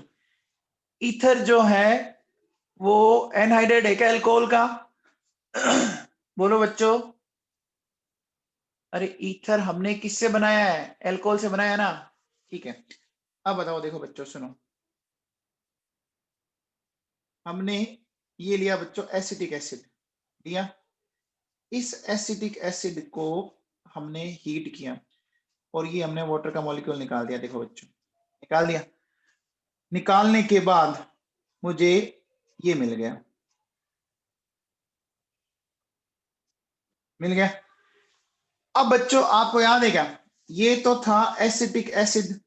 ईथर जो है वो एनहाइड्राइड है क्या अल्कोहल का? बोलो बच्चों। अरे ईथर हमने किससे बनाया है, अल्कोहल से बनाया ना, ठीक है। अब बताओ, देखो बच्चों सुनो, हमने ये लिया बच्चों एसिटिक एसिड लिया, इस एसिटिक एसिड को हमने हीट किया और ये हमने वाटर का मॉलिक्यूल निकाल दिया। देखो बच्चों निकाल दिया, निकालने के बाद मुझे ये मिल गया, मिल गया। अब बच्चों आपको याद है क्या, ये तो था एसिटिक एसिड,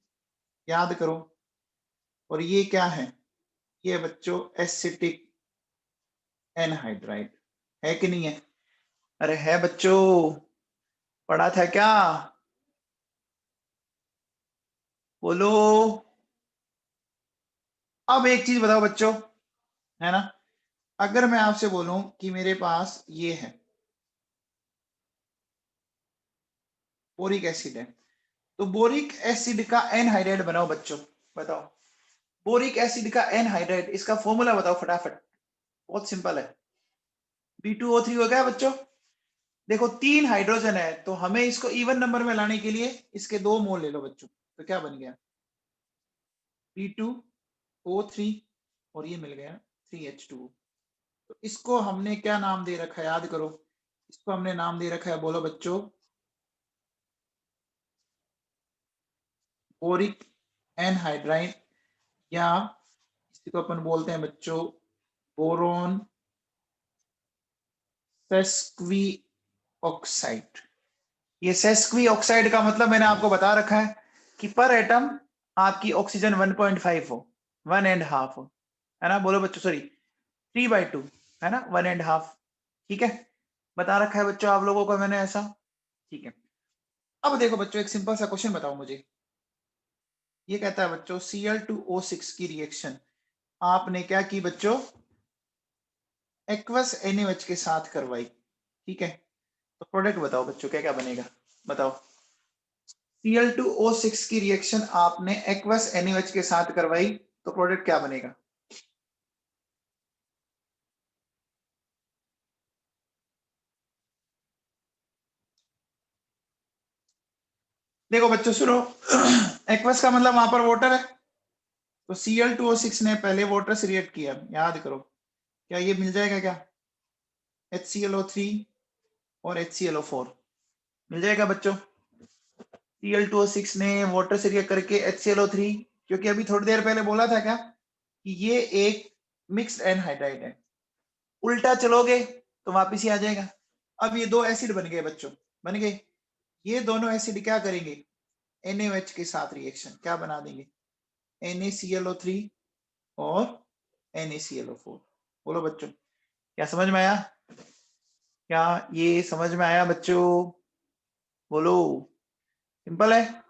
याद करो, और ये क्या है, ये बच्चों एसिटिक एनहाइड्राइड है कि नहीं है? अरे है बच्चों, पढ़ा था क्या? बोलो। अब एक चीज बताओ बच्चों, है ना, अगर मैं आपसे बोलूं कि मेरे पास ये है बोरिक एसिड है, तो बोरिक एसिड का एनहाइड्राइड बनाओ बच्चों, बताओ बोरिक एसिड का एनहाइड्राइड, इसका फॉर्मूला बताओ फटाफट, बहुत सिंपल है, B2O3 हो गया बच्चों। देखो 3 हाइड्रोजन है, तो हमें इसको इवन नंबर में लाने के लिए इसके 2 मोल ले लो बच्चों, तो क्या बन गया B2O3 और ये मिल गया 3H2। तो इसको हमने क्या नाम दे रखा है, याद करो, इसको हमने नाम दे रखा है, बोलो बच्चों, बोरिक एनहाइड्राइड, या इसको अपन बोलते हैं बच्चों बोरोन सेस्क्वी ऑक्साइड। ये सेस्क्वी ऑक्साइड का मतलब मैंने आपको बता रखा है कि पर एटम आपकी ऑक्सीजन 1.5 हो, 1.5 हो, है ना। बोलो बच्चों, सॉरी 3/2, है ना, 1.5, ठीक है, बता रखा है बच्चों आप लोगों को मैंने ऐसा, ठीक है। अब देखो बच्चों एक सिंपल सा क्वेश्चन बताओ मुझे, ये कहता है बच्चों Cl2O6 की रिएक्शन आपने क्या की बच्चों, एक्वस NaOH के साथ करवाई, ठीक है, तो प्रोडक्ट बताओ बच्चों क्या क्या बनेगा, बताओ। Cl2O6 की रिएक्शन आपने एक्वस NaOH के साथ करवाई, तो प्रोडक्ट क्या बनेगा? देखो बच्चों सुनो, एक्वस का मतलब वहां पर वाटर है, तो Cl2O6 ने पहले वाटर से रिएक्ट किया, याद करो, क्या ये मिल जाएगा क्या, HClO3 और HClO4 मिल जाएगा बच्चों। Cl2O6 ने वाटर से रिएक्ट करके HClO3, क्योंकि अभी थोड़ी देर पहले बोला था क्या कि ये एक मिक्स्ड एनहाइड्राइड है, उल्टा चलोगे तो वापिस ही आ जाएगा। अब ये दो एसिड बन गए बच्चों, बन गए, ये दोनों एसिड क्या करेंगे, NaOH के साथ रिएक्शन क्या बना देंगे, NaClO3 और NaClO4। बोलो बच्चों क्या समझ में आया, क्या ये समझ में आया बच्चों, बोलो, सिंपल है,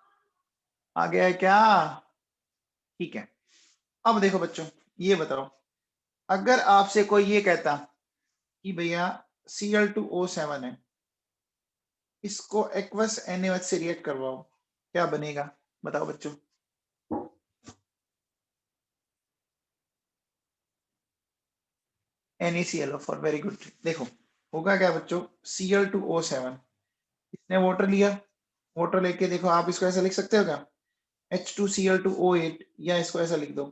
आ गया है क्या, ठीक है। अब देखो बच्चों ये बताओ, अगर आपसे कोई ये कहता कि भैया Cl2O7 है, इसको एक्वस NaOH से रिएक्ट करवाओ, क्या बनेगा, बताओ बच्चों। NaClO4, very good. देखो होगा क्या बच्चों, Cl2O7, इसने वाटर लिया, वाटर लेके देखो आप इसको ऐसा लिख सकते हो क्या, H2Cl2O8, या इसको ऐसा लिख दो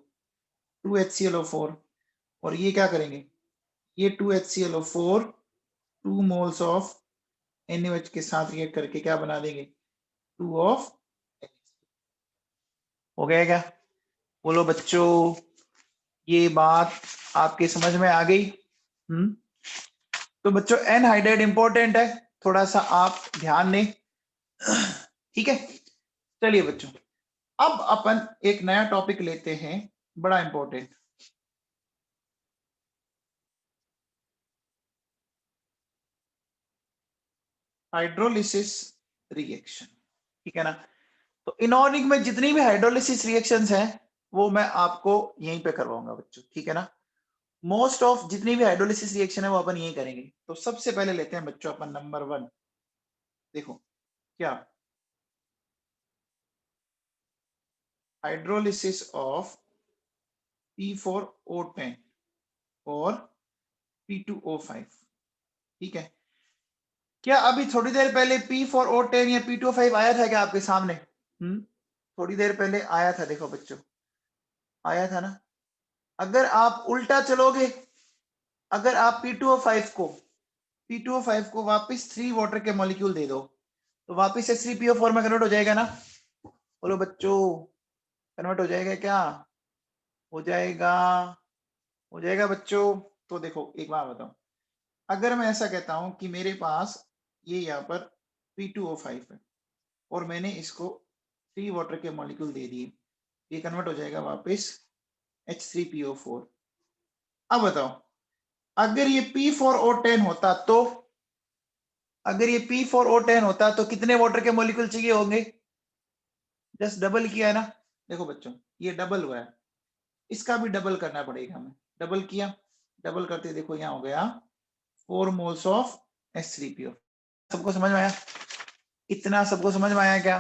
2HClO4, और ये क्या करेंगे, ये 2HClO4 2 मोल्स ऑफ NaOH के साथ रिएक्ट करके क्या बना देंगे, 2 ऑफ, हो गया क्या, बोलो बच्चों, ये बात आपके समझ में आ गई? तो बच्चों एनहाइड्राइड इंपॉर्टेंट है, थोड़ा सा आप ध्यान दें, ठीक है। चलिए बच्चों, अब अपन एक नया टॉपिक लेते हैं, बड़ा इंपॉर्टेंट, हाइड्रोलिसिस रिएक्शन, ठीक है ना। तो इनऑर्गेनिक में जितनी भी हाइड्रोलिसिस रिएक्शंस हैं वो मैं आपको यहीं पे करवाऊंगा बच्चों, ठीक है ना। मोस्ट ऑफ जितनी भी हाइड्रोलिसिस रिएक्शन है वो अपन यही करेंगे। तो सबसे पहले लेते हैं बच्चों अपन नंबर 1, देखो क्या, हाइड्रोलिसिस ऑफ P4O10 और P2O5, ठीक है। क्या अभी थोड़ी देर पहले P4O10 या P2O5 आया था क्या आपके सामने? थोड़ी देर पहले आया था, देखो बच्चों आया था ना। अगर आप उल्टा चलोगे, अगर आप P2O5 को वापस 3 वाटर के मॉलिक्यूल दे दो तो वापस से 3PO4 में कन्वर्ट हो जाएगा ना। बोलो बच्चों, कन्वर्ट हो जाएगा क्या? हो जाएगा, हो जाएगा बच्चों। तो देखो एक बात बताओ, अगर मैं ऐसा कहता हूं कि मेरे पास ये यहाँ पर P2O5 है और मैंने इसको 3 वाटर के मॉलिक्यूल दे दिए, ये कन्वर्ट हो जाएगा वापस H3PO4। अब बताओ, अगर ये P4O10 होता तो, अगर ये P4O10 होता तो कितने वाटर के मॉलिक्यूल चाहिए होंगे? जस्ट डबल किया है ना। देखो बच्चों ये डबल हुआ है, इसका भी डबल करना पड़ेगा हमें। डबल किया, डबल करते देखो यहाँ हो गया 4 मोल्स ऑफ H3PO। सबको समझ में आया? इतना सबको समझ में आया क्या?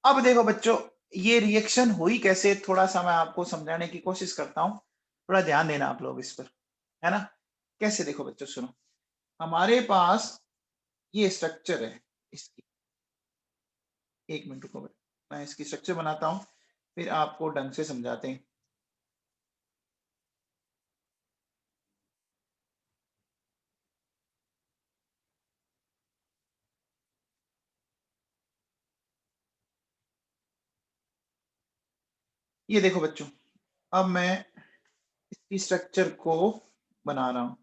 अब देखो बच्चों ये रिएक्शन हुई कैसे, थोड़ा सा मैं आपको समझाने की कोशिश करता हूँ, थोड़ा ध्यान देना आप लोग इस पर, है ना। कैसे, देखो बच्चों सुनो, हमारे पास ये स्ट्रक्चर है इसकी, एक मिनट रुको, मैं इसकी स्ट्रक्चर बनाता हूँ फिर आपको ढंग से समझाते हैं। ये देखो बच्चों, अब मैं इसकी स्ट्रक्चर को बना रहा हूं।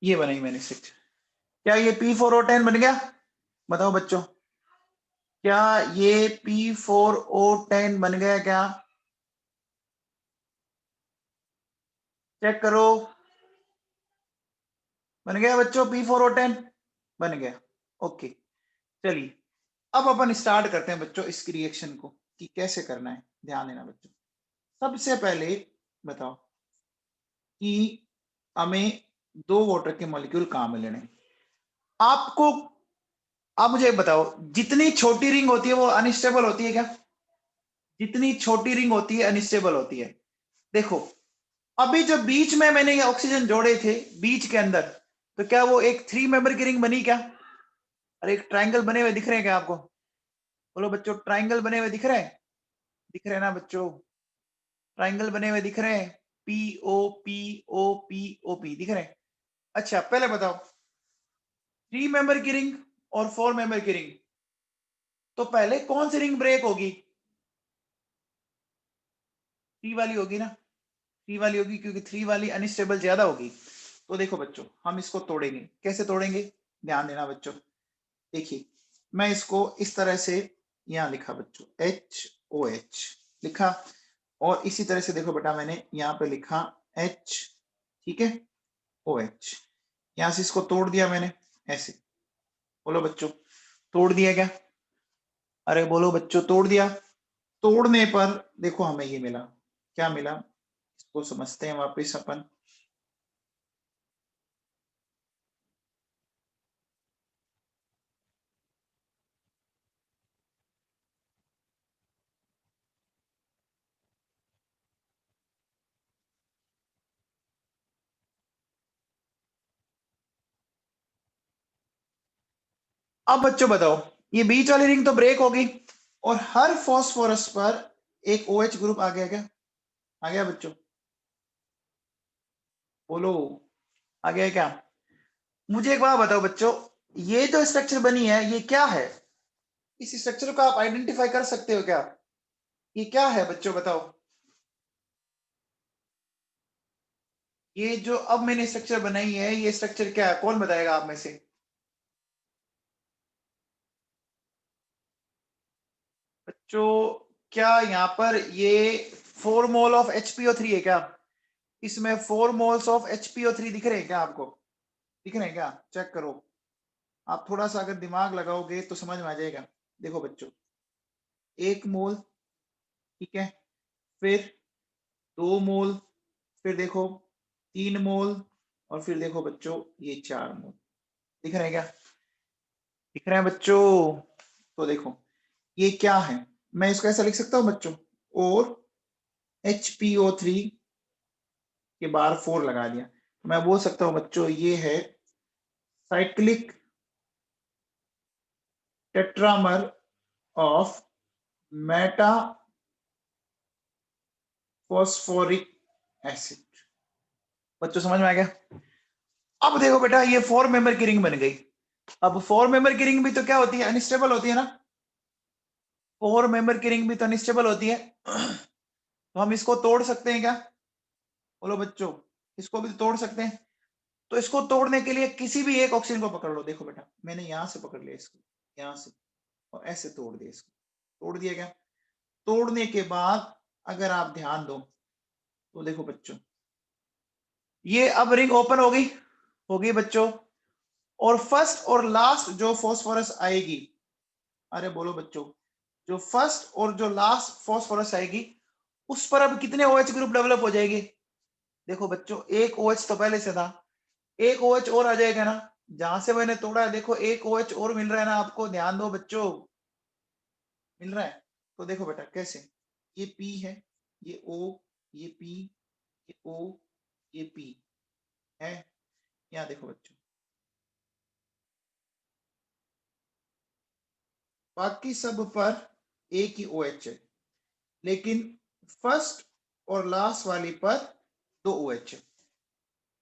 ये बनाई मैंने स्ट्रक्चर। क्या ये P4O10 बन गया? बताओ बच्चों, क्या ये P4O10 बन गया क्या? चेक करो, बन गया बच्चों P4O10? बन गया, ओके। चलिए अब अपन स्टार्ट करते हैं बच्चों इसकी रिएक्शन को कि कैसे करना है। ध्यान देना बच्चों, सबसे पहले बताओ कि हमें 2 वाटर के मॉलिक्यूल कहां में लेने आपको। आप मुझे बताओ, जितनी छोटी रिंग होती है वो अनस्टेबल होती है क्या? जितनी छोटी रिंग होती है अनस्टेबल होती है। देखो अभी जो बीच में मैंने ये ऑक्सीजन जोड़े थे बीच के अंदर, तो क्या वो एक 3 मेंबर की रिंग बनी क्या? और एक ट्राइंगल बने हुए दिख रहे हैं क्या आपको? बोलो बच्चों, ट्राइंगल बने हुए दिख रहे हैं? दिख रहे हैं ना बच्चों? ट्राइंगल बने हुए दिख रहे हैं, POPOPOP दिख रहे हैं। अच्छा पहले बताओ, 3 मेंबर की रिंग और 4 मेंबर की रिंग, तो पहले कौन सी रिंग ब्रेक होगी? 3 वाली होगी ना, 3 वाली होगी क्योंकि 3 वाली अनस्टेबल ज्यादा होगी। तो देखो बच्चों हम इसको तोड़ेंगे, कैसे तोड़ेंगे? ध्यान देना बच्चों, देखिए मैं इसको इस तरह से यहाँ लिखा बच्चों, HOH लिखा, और इसी तरह से देखो बेटा मैंने यहाँ पे लिखा H, ठीक है, OH। यहाँ से इसको तोड़ दिया मैंने ऐसे। बोलो बच्चों, तोड़ दिया क्या? अरे बोलो बच्चों, तोड़ दिया। तोड़ने पर देखो हमें ये मिला, क्या मिला इसको समझते हैं वापस अपन। अब बच्चों बताओ, ये बीच वाली रिंग तो ब्रेक होगी और हर फॉस्फोरस पर एक OH ग्रुप आ गया क्या? आ गया बच्चों? बोलो, आ गया क्या? मुझे एक बात बताओ बच्चों, ये जो स्ट्रक्चर बनी है ये क्या है? इस स्ट्रक्चर को आप आइडेंटिफाई कर सकते हो क्या? ये क्या है बच्चों बताओ? ये जो अब मैंने स्ट्रक्चर बनाई है ये स्ट्रक्चर क्या है, कौन बताएगा आप में से? क्या यहाँ पर ये 4 मोल ऑफ HPO3 है क्या? इसमें 4 मोल्स ऑफ HPO3 दिख रहे हैं क्या आपको? दिख रहे हैं क्या? चेक करो, आप थोड़ा सा अगर दिमाग लगाओगे तो समझ में आ जाएगा। देखो बच्चों, 1 मोल, ठीक है, फिर 2 मोल, फिर देखो 3 मोल, और फिर देखो बच्चों ये 4 मोल। दिख रहे हैं क्या? दिख रहे हैं बच्चों? तो देखो ये क्या है, मैं इसको ऐसा लिख सकता हूँ बच्चों, और HPO3 के बाहर 4 लगा दिया, तो मैं बोल सकता हूँ बच्चों ये है cyclic tetramer of Meta phosphoric acid. बच्चों समझ में आ गया? अब देखो बेटा, ये 4 मेंबर की रिंग बन गई। अब 4 मेंबर की रिंग भी तो क्या होती है, अनस्टेबल होती है ना। 4 मेंबर की रिंग भी तो अनस्टेबल होती है, तो हम इसको तोड़ सकते हैं क्या? बोलो बच्चों, इसको भी तो तोड़ सकते हैं। तो इसको तोड़ने के लिए किसी भी एक ऑक्सीजन को पकड़ लो। देखो बेटा, मैंने यहां से पकड़ लिया इसको, यहां से, और ऐसे तोड़ दिया इसको। तोड़ दिया क्या? तोड़ने के बाद अगर आप ध्यान दो तो देखो बच्चों, ये अब रिंग ओपन होगी बच्चों, और फर्स्ट और लास्ट जो फॉस्फोरस आएगी, अरे बोलो बच्चों, जो फर्स्ट और जो लास्ट फॉस्फोरस आएगी उस पर अब कितने OH ग्रुप डेवलप हो जाएगी? देखो बच्चों, एक OH तो पहले से था, एक OH और आ जाएगा ना। जहां से मैंने तोड़ा है देखो, एक OH और मिल रहा है ना आपको, ध्यान दो बच्चों, मिल रहा है। तो देखो बेटा कैसे, ये P है, ये O, ये P, ये O, ये P है। यहाँ देखो बच्चों, बाकी सब पर एक ही OH है, लेकिन फर्स्ट और लास्ट वाली पर 2 OH है।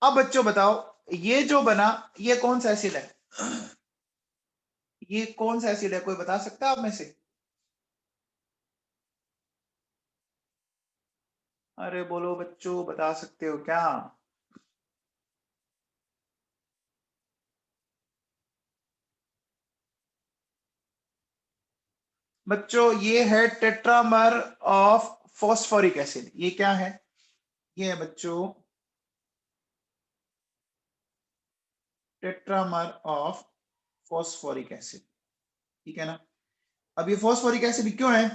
अब बच्चों बताओ, ये जो बना ये कौन सा एसिड है? ये कौन सा एसिड है, कोई बता सकता है आप में से? अरे बोलो बच्चों, बता सकते हो क्या? बच्चों ये है टेट्रामर ऑफ फॉस्फोरिक एसिड। ये क्या है? ये है बच्चों टेट्रामर ऑफ फॉस्फोरिक एसिड, ठीक है ना। अब ये फॉस्फोरिक एसिड क्यों है,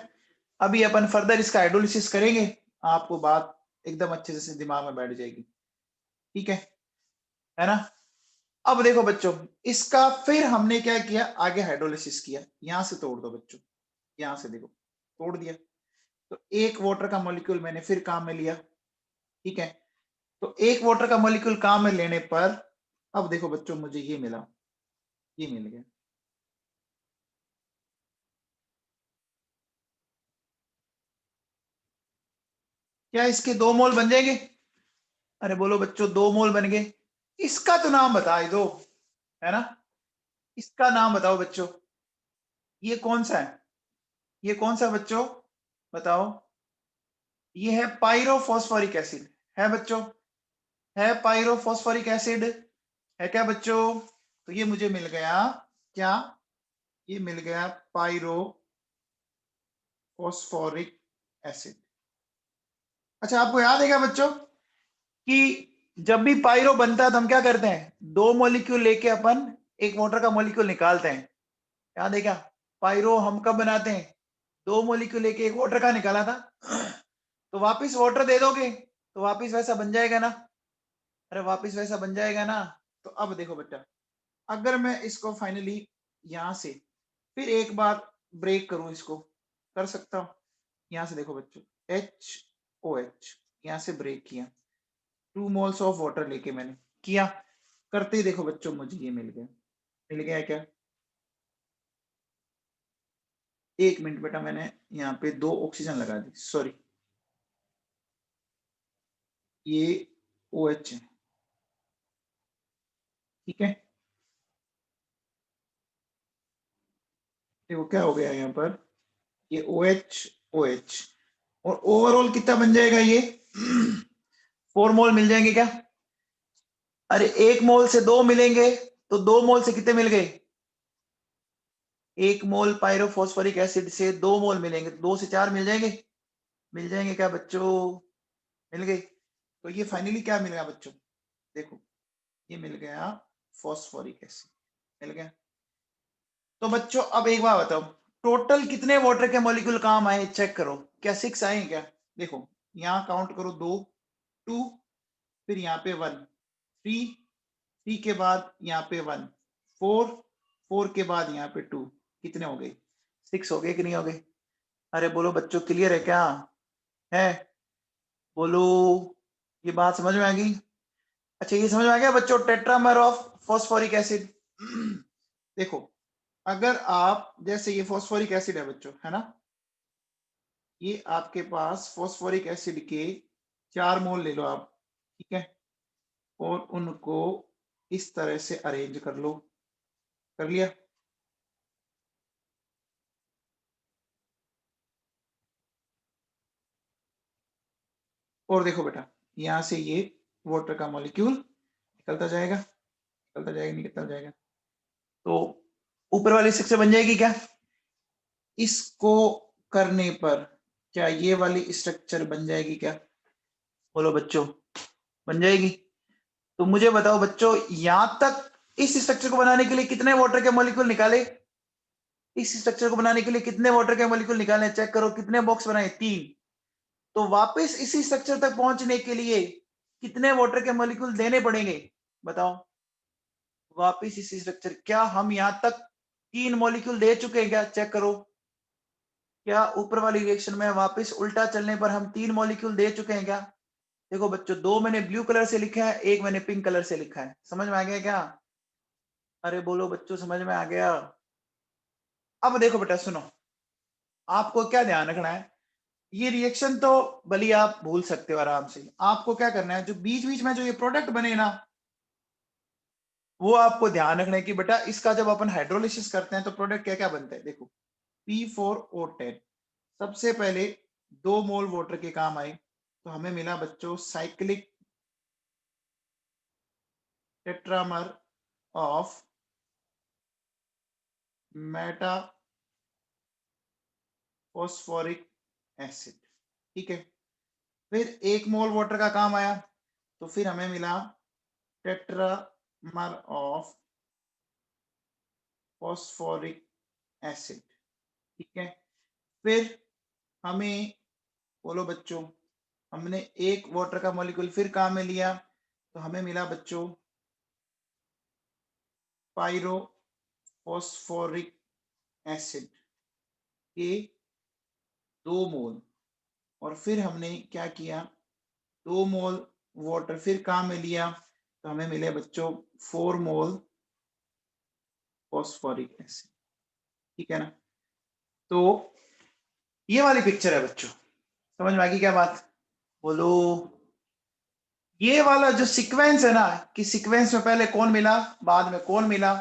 अभी अपन फर्दर इसका हाइड्रोलिसिस करेंगे, आपको बात एकदम अच्छे से दिमाग में बैठ जाएगी, ठीक है ना। अब देखो बच्चों, इसका फिर हमने क्या किया, आगे हाइड्रोलिसिस किया। यहां से तोड़ दो बच्चों, यहां से देखो, तोड़ दिया, तो एक वाटर का मॉलिक्यूल मैंने फिर काम में लिया, ठीक है। तो एक वाटर का मॉलिक्यूल काम में लेने पर अब देखो बच्चों, मुझे ये मिला, ये मिल गया। क्या इसके 2 मोल बन जाएंगे? अरे बोलो बच्चों, 2 मोल बन गए। इसका तो नाम बता दो, है ना। इसका नाम बताओ बच्चों, ये कौन सा है? ये कौन सा बच्चों, बताओ। ये है पायरोफॉस्फोरिक एसिड, है बच्चों, है पायरोफॉस्फोरिक एसिड, है क्या बच्चों? तो ये मुझे मिल गया क्या, ये मिल गया पायरोफॉस्फोरिक एसिड। अच्छा, आपको याद है क्या बच्चों कि जब भी पायरो बनता है तो हम क्या करते हैं, 2 मॉलिक्यूल लेके अपन एक वाटर का मॉलिक्यूल निकालते हैं, याद है क्या? पायरो हम कब बनाते हैं, 2 मॉलिक्यूल लेके एक वाटर का निकाला था, तो वापिस वाटर दे दोगे तो वापिस वैसा बन जाएगा ना। अरे वापिस वैसा बन जाएगा ना। तो अब देखो बेटा, अगर मैं इसको फाइनली यहां से फिर एक बार ब्रेक करूं, इसको कर सकता हूं। यहां से देखो बच्चों, HOH यहां से ब्रेक किया, 2 मोल्स ऑफ वाटर लेके मैंने किया, करते ही देखो बच्चों मुझे ये मिल गया। मिल गया क्या? एक मिनट बेटा, मैंने यहाँ पे 2 ऑक्सीजन लगा दी, सॉरी, ये OH है, ठीक है। देखो क्या हो गया यहाँ पर, ये OH OH, और ओवरऑल कितना बन जाएगा ये 4 मोल मिल जाएंगे क्या? अरे 1 मोल से 2 मिलेंगे, तो 2 मोल से कितने मिल गए? 1 मोल पायरोफॉस्फोरिक एसिड से 2 मोल मिलेंगे, 2 से 4 मिल जाएंगे, मिल जाएंगे क्या बच्चों? मिल गए। तो ये फाइनली क्या मिल गया बच्चों? देखो ये मिल गया फॉस्फोरिक एसिड, मिल गया। तो बच्चों अब एक बात बताओ, टोटल कितने वाटर के मॉलिक्यूल काम आए चेक करो, क्या 6 आए क्या? देखो यहाँ काउंट करो, 2 2, फिर यहाँ पे 1 3 3 के बाद यहाँ पे 1 4 4 के बाद यहाँ पे 2, कितने हो गए? 6 हो गए कि नहीं हो गए? अरे बोलो बच्चों, क्लियर है क्या? है? बोलो, ये बात समझ में आ गई? अच्छा ये समझ में आ गया बच्चों, टेट्रामर ऑफ फॉस्फोरिक एसिड। देखो अगर आप, जैसे ये फॉस्फोरिक एसिड है बच्चों, है ना, ये आपके पास फॉस्फोरिक एसिड के 4 मोल ले लो आप, ठीक है, और उनको इस तरह से अरेंज कर लो। कर लिया? और देखो बेटा, यहां से ये वाटर का मॉलिक्यूल निकलता जाएगा, निकलता जाएगा, निकलता जाएगा। तो ऊपर वाली स्ट्रक्चर बन जाएगी क्या? इसको करने पर क्या ये वाली स्ट्रक्चर बन जाएगी क्या? बोलो बच्चों, बन जाएगी? तो मुझे बताओ बच्चों, यहां तक इस स्ट्रक्चर को बनाने के लिए कितने वाटर के मॉलिक्यूल निकाले? इस स्ट्रक्चर को बनाने के लिए कितने वाटर के मॉलिक्यूल निकाले? चेक करो, कितने बॉक्स बनाए? 3। तो वापस इसी स्ट्रक्चर तक पहुंचने के लिए कितने वाटर के मॉलिक्यूल देने पड़ेंगे? बताओ, वापस इसी स्ट्रक्चर, क्या हम यहां तक 3 मॉलिक्यूल दे चुके हैं क्या? चेक करो, क्या ऊपर वाली रिएक्शन में वापस उल्टा चलने पर हम 3 मॉलिक्यूल दे चुके हैं क्या? देखो बच्चों, 2 मैंने ब्लू कलर से लिखा है, 1 मैंने पिंक कलर से लिखा है। समझ में आ गया क्या? अरे बोलो बच्चों, समझ में आ गया? अब देखो बेटा सुनो, आपको क्या ध्यान रखना है, ये रिएक्शन तो भली आप भूल सकते हो आराम से, आपको क्या करना है, जो बीच बीच में जो ये प्रोडक्ट बने ना, वो आपको ध्यान रखना है कि बेटा इसका जब अपन हाइड्रोलिसिस करते हैं तो प्रोडक्ट क्या क्या बनता है। देखो P4O10, सबसे पहले 2 मोल वाटर के काम आए, तो हमें मिला बच्चों cyclic tetramer of Meta phosphoric acid, ठीक है। फिर 1 मोल वाटर का काम आया, तो फिर हमें मिला टेट्रामर ऑफ फॉस्फोरिक एसिड, ठीक है। फिर हमें, बोलो बच्चों, हमने 1 वाटर का मॉलिक्यूल फिर काम में लिया, तो हमें मिला बच्चों पायरो फॉस्फोरिक एसिड के 2 मोल, और फिर हमने क्या किया, 2 मोल वाटर फिर काम में लिया, तो हमें मिले बच्चों 4 मोल फॉस्फोरिक एसिड, ठीक है ना। तो ये वाली पिक्चर है बच्चों, समझ में आ गई क्या बात? बोलो, ये वाला जो सीक्वेंस है ना, कि सीक्वेंस में पहले कौन मिला बाद में कौन मिला,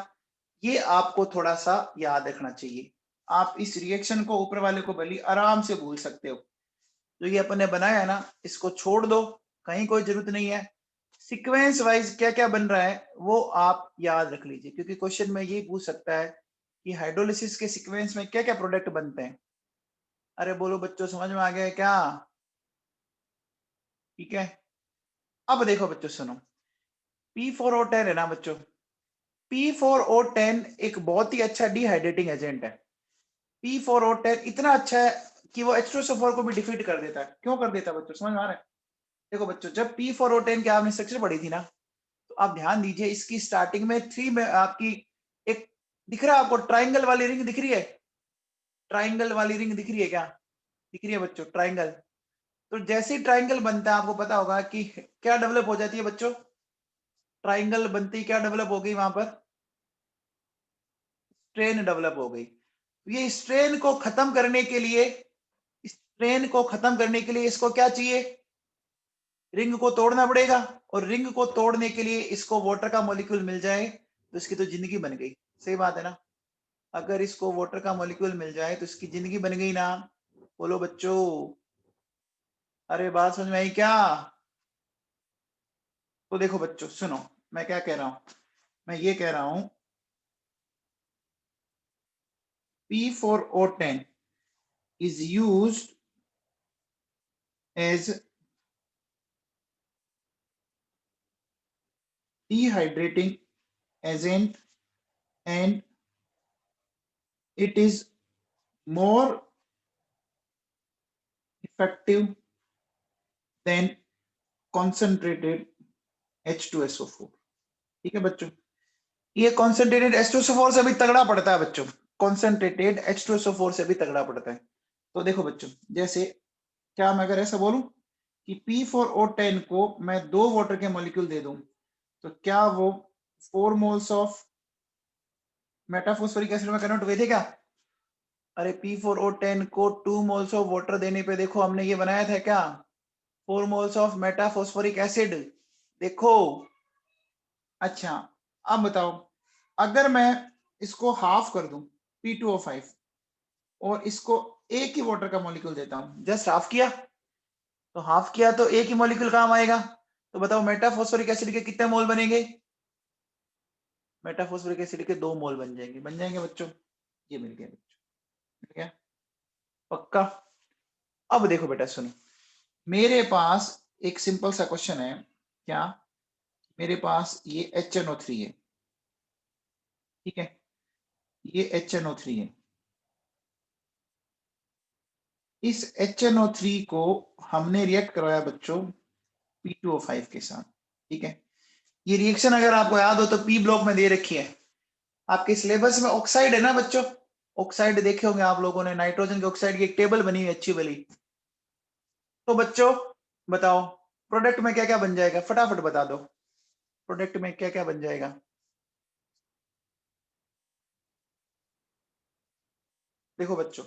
ये आपको थोड़ा सा याद रखना चाहिए। आप इस रिएक्शन को ऊपर वाले को भली आराम से भूल सकते हो, जो ये अपन ने बनाया है ना, इसको छोड़ दो, कहीं कोई जरूरत नहीं है। सीक्वेंस वाइज क्या क्या बन रहा है वो आप याद रख लीजिए, क्योंकि क्वेश्चन में ये पूछ सकता है कि हाइड्रोलिसिस के सीक्वेंस में क्या क्या प्रोडक्ट बनते हैं। अरे बोलो बच्चों, समझ में आ गया क्या? ठीक है। अब देखो बच्चों सुनो, P4O10 है ना बच्चों, P4O10 एक बहुत ही अच्छा डिहाइड्रेटिंग एजेंट है। P4O10 इतना अच्छा है कि वो H2SO4 को भी डिफीट कर देता है। क्यों कर देता है बच्चों, समझ में आ रहा है? देखो बच्चों, जब P4O10 की आपने स्ट्रक्चर पढ़ी थी ना, तो आप ध्यान दीजिए, इसकी स्टार्टिंग में 3 में आपकी एक दिख रहा है आपको, ट्राइंगल वाली रिंग दिख रही है? ट्राइंगल वाली रिंग दिख रही है क्या? दिख रही है बच्चों ट्राइंगल? तो जैसे ही ट्राइंगल बनता है, आपको पता होगा कि क्या डेवलप हो जाती है बच्चों, ट्राइंगल बनती क्या डेवलप हो गई वहां पर? स्ट्रेन डेवलप हो गई। ये स्ट्रेन को खत्म करने के लिए, स्ट्रेन को खत्म करने के लिए इसको क्या चाहिए? रिंग को तोड़ना पड़ेगा, और रिंग को तोड़ने के लिए इसको वाटर का मॉलिक्यूल मिल जाए तो इसकी तो जिंदगी बन गई। सही बात है ना? अगर इसको वाटर का मॉलिक्यूल मिल जाए तो इसकी जिंदगी बन गई ना। बोलो बच्चों, अरे बात समझ में आई क्या? तो देखो बच्चों सुनो, मैं क्या कह रहा हूं, मैं ये कह रहा हूं P4O10 is used as dehydrating agent and it is more effective than concentrated H2SO4। ठीक है बच्चों, ये कॉन्सेंट्रेटेड H2SO4 से भी तगड़ा पड़ता है बच्चों, कॉन्सेंट्रेटेड H2SO4 से भी तगड़ा पड़ता है। तो देखो बच्चों, जैसे क्या मैं अगर ऐसा बोलूं कि P4O10 को मैं 2 वाटर के मॉलिक्यूल दे दूं तो क्या वो 4 मोल्स ऑफ मेटाफॉस्फोरिक एसिड में कन्वर्ट हुए थे क्या? अरे P4O10 को 2 मोल्स ऑफ वाटर देने पे देखो हमने ये बनाया था क्या, 4 मोल्स ऑफ मेटाफॉस्फोरिक एसिड। देखो अच्छा, अब बताओ अगर मैं इसको हाफ कर दूं P2O5 और इसको एक ही वाटर का मॉलिक्यूल देता हूं, जस्ट हाफ किया, तो हाफ किया तो एक ही मॉलिक्यूल काम आएगा। तो बताओ मेटाफॉस्फोरिक एसिड के कितने मोल बनेंगे? मेटाफॉस्फोरिक एसिड के 2 मोल बन जाएंगे बच्चों। ये मिल गया बच्चों, मिल गया पक्का। अब देखो बेटा सुनो, मेरे पास एक सिंपल सा क्वेश्चन है, क्या मेरे पास ये HNO3 है, ठीक है, ये HNO3 है, इस HNO3 को हमने रिएक्ट करवाया बच्चों P2O5 के साथ, ठीक है। ये रिएक्शन अगर आपको याद हो तो पी ब्लॉक में दे रखी है, आपके सिलेबस में ऑक्साइड है ना बच्चों, ऑक्साइड देखे होंगे आप लोगों ने, नाइट्रोजन के ऑक्साइड की एक टेबल बनी हुई अच्छी वाली। तो बच्चों बताओ प्रोडक्ट में क्या क्या बन जाएगा, फटाफट बता दो, प्रोडक्ट में क्या क्या बन जाएगा? देखो बच्चों,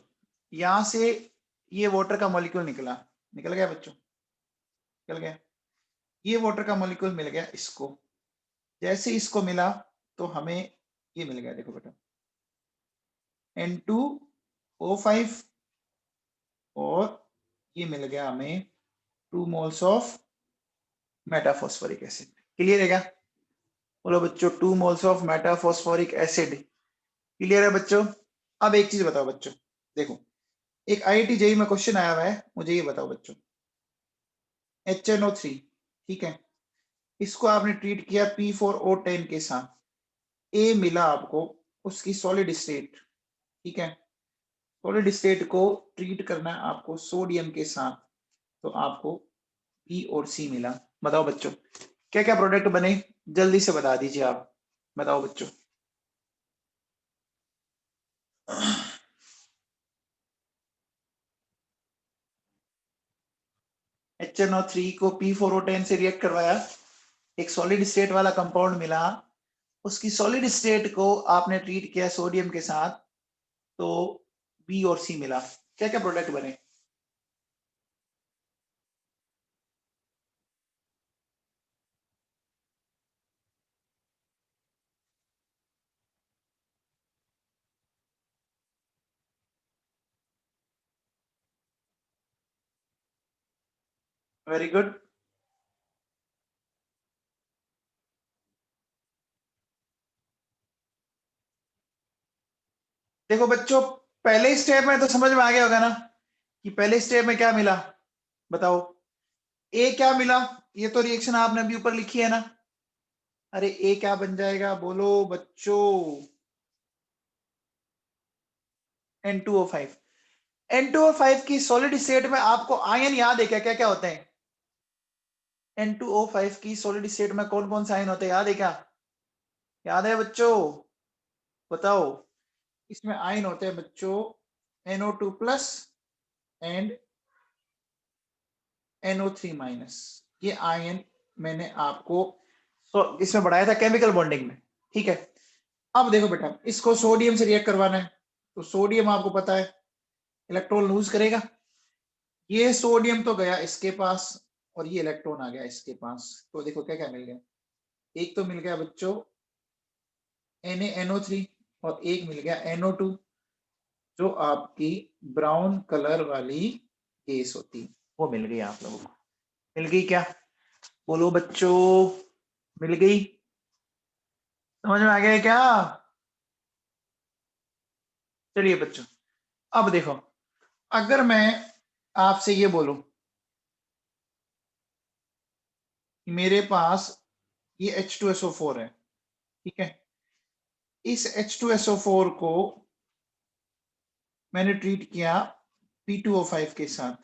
यहां से ये वाटर का मॉलिक्यूल निकला, निकल गया बच्चों, निकल गया, ये वाटर का मॉलिक्यूल मिल गया इसको, जैसे इसको मिला तो हमें ये मिल गया, देखो बेटा N2O5 और ये मिल गया हमें 2 moles of metaphosphoric acid. Clear है क्या? बोलो बच्चों 2 moles of metaphosphoric acid. Clear है बच्चों? अब एक चीज बताओ बच्चों, देखो एक IIT जेईई में क्वेश्चन आया हुआ है, मुझे ये बताओ बच्चों, HNO3 ठीक है, इसको आपने ट्रीट किया P4O10 के साथ, ए मिला आपको, उसकी सॉलिड स्टेट, ठीक है, सॉलिड स्टेट को ट्रीट करना है आपको सोडियम के साथ, तो आपको बी और सी मिला। बताओ बच्चों क्या क्या प्रोडक्ट बने, जल्दी से बता दीजिए आप, बताओ बच्चों। HNO3 को P4O10 से रिएक्ट करवाया, एक सॉलिड स्टेट वाला कंपाउंड मिला, उसकी सॉलिड स्टेट को आपने ट्रीट किया सोडियम के साथ, तो बी और सी मिला। क्या क्या प्रोडक्ट बने? Very good. देखो बच्चों पहले स्टेप में तो समझ में आ गया होगा ना कि पहले स्टेप में क्या मिला, बताओ ए क्या मिला, ये तो रिएक्शन आपने अभी ऊपर लिखी है ना, अरे ए क्या बन जाएगा बोलो बच्चों, N2O5। N2O5 की सॉलिड स्टेट में आपको आयन याद है क्या, क्या क्या होते हैं? N2O5 की सॉलिड स्टेट में कौन कौन से आयन होते हैं, याद है क्या? याद है बच्चों? बताओ। इसमें आयन होते हैं बच्चों NO2 plus and NO3 minus, ये आयन मैंने आपको इसमें बढ़ाया था केमिकल बॉन्डिंग में, ठीक है। अब देखो बेटा इसको सोडियम से रिएक्ट करवाना है, तो सोडियम आपको पता है इलेक्ट्रॉन लूज करेगा, ये सोडियम तो गया इसके पास और ये इलेक्ट्रॉन आ गया इसके पास, तो देखो क्या क्या मिल गया, एक तो मिल गया बच्चों NaNO3 और एक मिल गया NO2, जो आपकी ब्राउन कलर वाली गैस होती है, वो मिल गई आप लोगों को। मिल गई क्या बोलो बच्चों, मिल गई? समझ में आ गया क्या? चलिए बच्चों, अब देखो, अगर मैं आपसे ये बोलूं कि मेरे पास ये H2SO4 है, ठीक है, इस H2SO4 को मैंने ट्रीट किया P2O5 के साथ,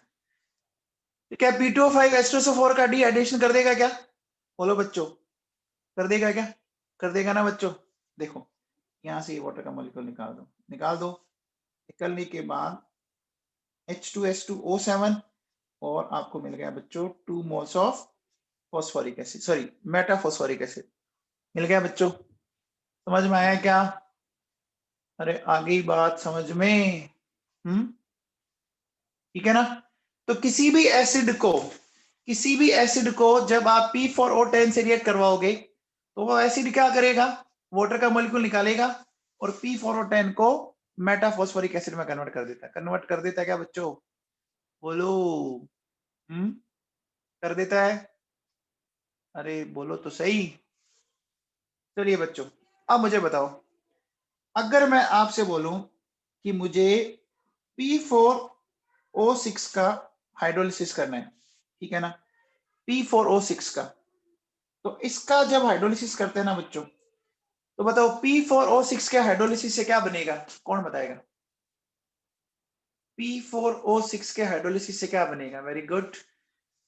तो क्या P2O5 H2SO4 का डीहाइड्रेशन कर देगा क्या? बोलो बच्चों, कर देगा क्या? कर देगा ना बच्चों। देखो यहां से ये वाटर का मॉलिक्यूल निकाल दो, निकाल दो, निकलने के बाद H2S2O7 और आपको मिल गया बच्चों 2 moles of phosphoric acid, sorry metaphosphoric acid मिल गया बच्चों। समझ में आया क्या? अरे आ गई बात समझ में? ठीक है ना? तो किसी भी एसिड को जब आप P4O10 से रिएक्ट करवाओगे तो वो एसिड क्या करेगा? वाटर का मॉलिक्यूल निकालेगा और P4O10 को मेटाफॉस्फोरिक एसिड में कन्वर्ट कर देता है। कन्वर्ट कर देता है क्या बच्चों? बोलो। कर देता है? अरे बोलो तो सही। चलिए बच्चों, अब मुझे बताओ, अगर मैं आपसे बोलूं कि मुझे P4O6 का हाइड्रोलिसिस करना है, ठीक है ना, P4O6 का, तो इसका जब हाइड्रोलिसिस करते हैं ना बच्चों, तो बताओ P4O6 के हाइड्रोलिसिस से क्या बनेगा? कौन बताएगा? P4O6 के हाइड्रोलिसिस से क्या बनेगा? Very good.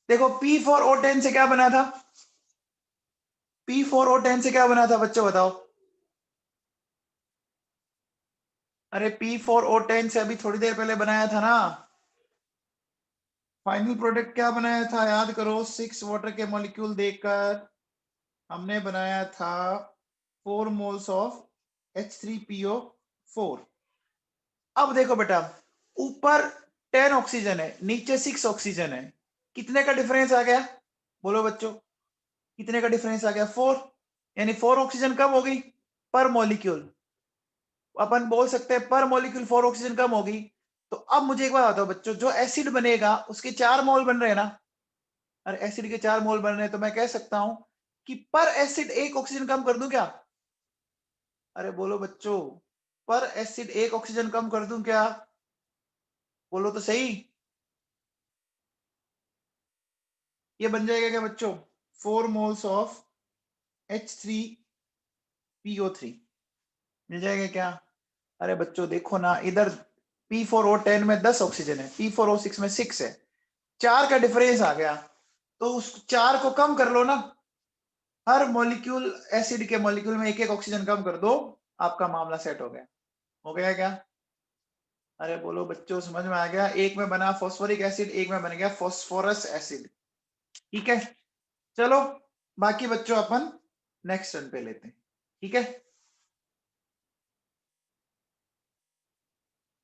देखो P4O10 से क्या बना था? P4O10 से क्या बना था बच्चों बताओ? अरे P4O10 से अभी थोड़ी देर पहले बनाया था ना। फाइनल प्रोडक्ट क्या बनाया था? याद करो, 6 वाटर के मॉलिक्यूल देकर हमने बनाया था 4 मोल्स ऑफ H3PO4। अब देखो बेटा, ऊपर 10 ऑक्सीजन है, नीचे 6 ऑक्सीजन है, कितने का डिफरेंस आ गया? बोलो बच्चों, कितने का डिफरेंस आ गया? 4, यानी 4 ऑक्सीजन कम हो गई पर मॉलिक्यूल। अपन बोल सकते हैं पर मॉलिक्यूल 4 ऑक्सीजन कम होगी। तो अब मुझे एक बात बताओ बच्चों, जो एसिड बनेगा उसके 4 मोल बन रहे हैं ना? और एसिड के 4 मोल बन रहे हैं, तो मैं कह सकता हूं कि पर एसिड 1 ऑक्सीजन कम कर दूं क्या? अरे बोलो बच्चों, पर एसिड 1 ऑक्सीजन कम कर दूं क्या? बोलो तो सही। ये बन जाएगा क्या बच्चों? 4 मोल्स ऑफ H3PO3 मिल जाएगा क्या? अरे बच्चों देखो ना, इधर P4O10 में 10 ऑक्सीजन है, P4O6 में 6 है, 4 का डिफरेंस आ गया, तो उस 4 को कम कर लो ना। हर मॉलिक्यूल, एसिड के मॉलिक्यूल में 1-1 ऑक्सीजन कम कर दो, आपका मामला सेट हो गया। हो गया क्या? अरे बोलो बच्चों, समझ में आ गया? एक में बना फॉस्फोरिक एसिड, एक में बन गया फॉस्फोरस एसिड। ठीक है, चलो बाकी बच्चों अपन नेक्स्ट टर्न पे लेते हैं, ठीक है।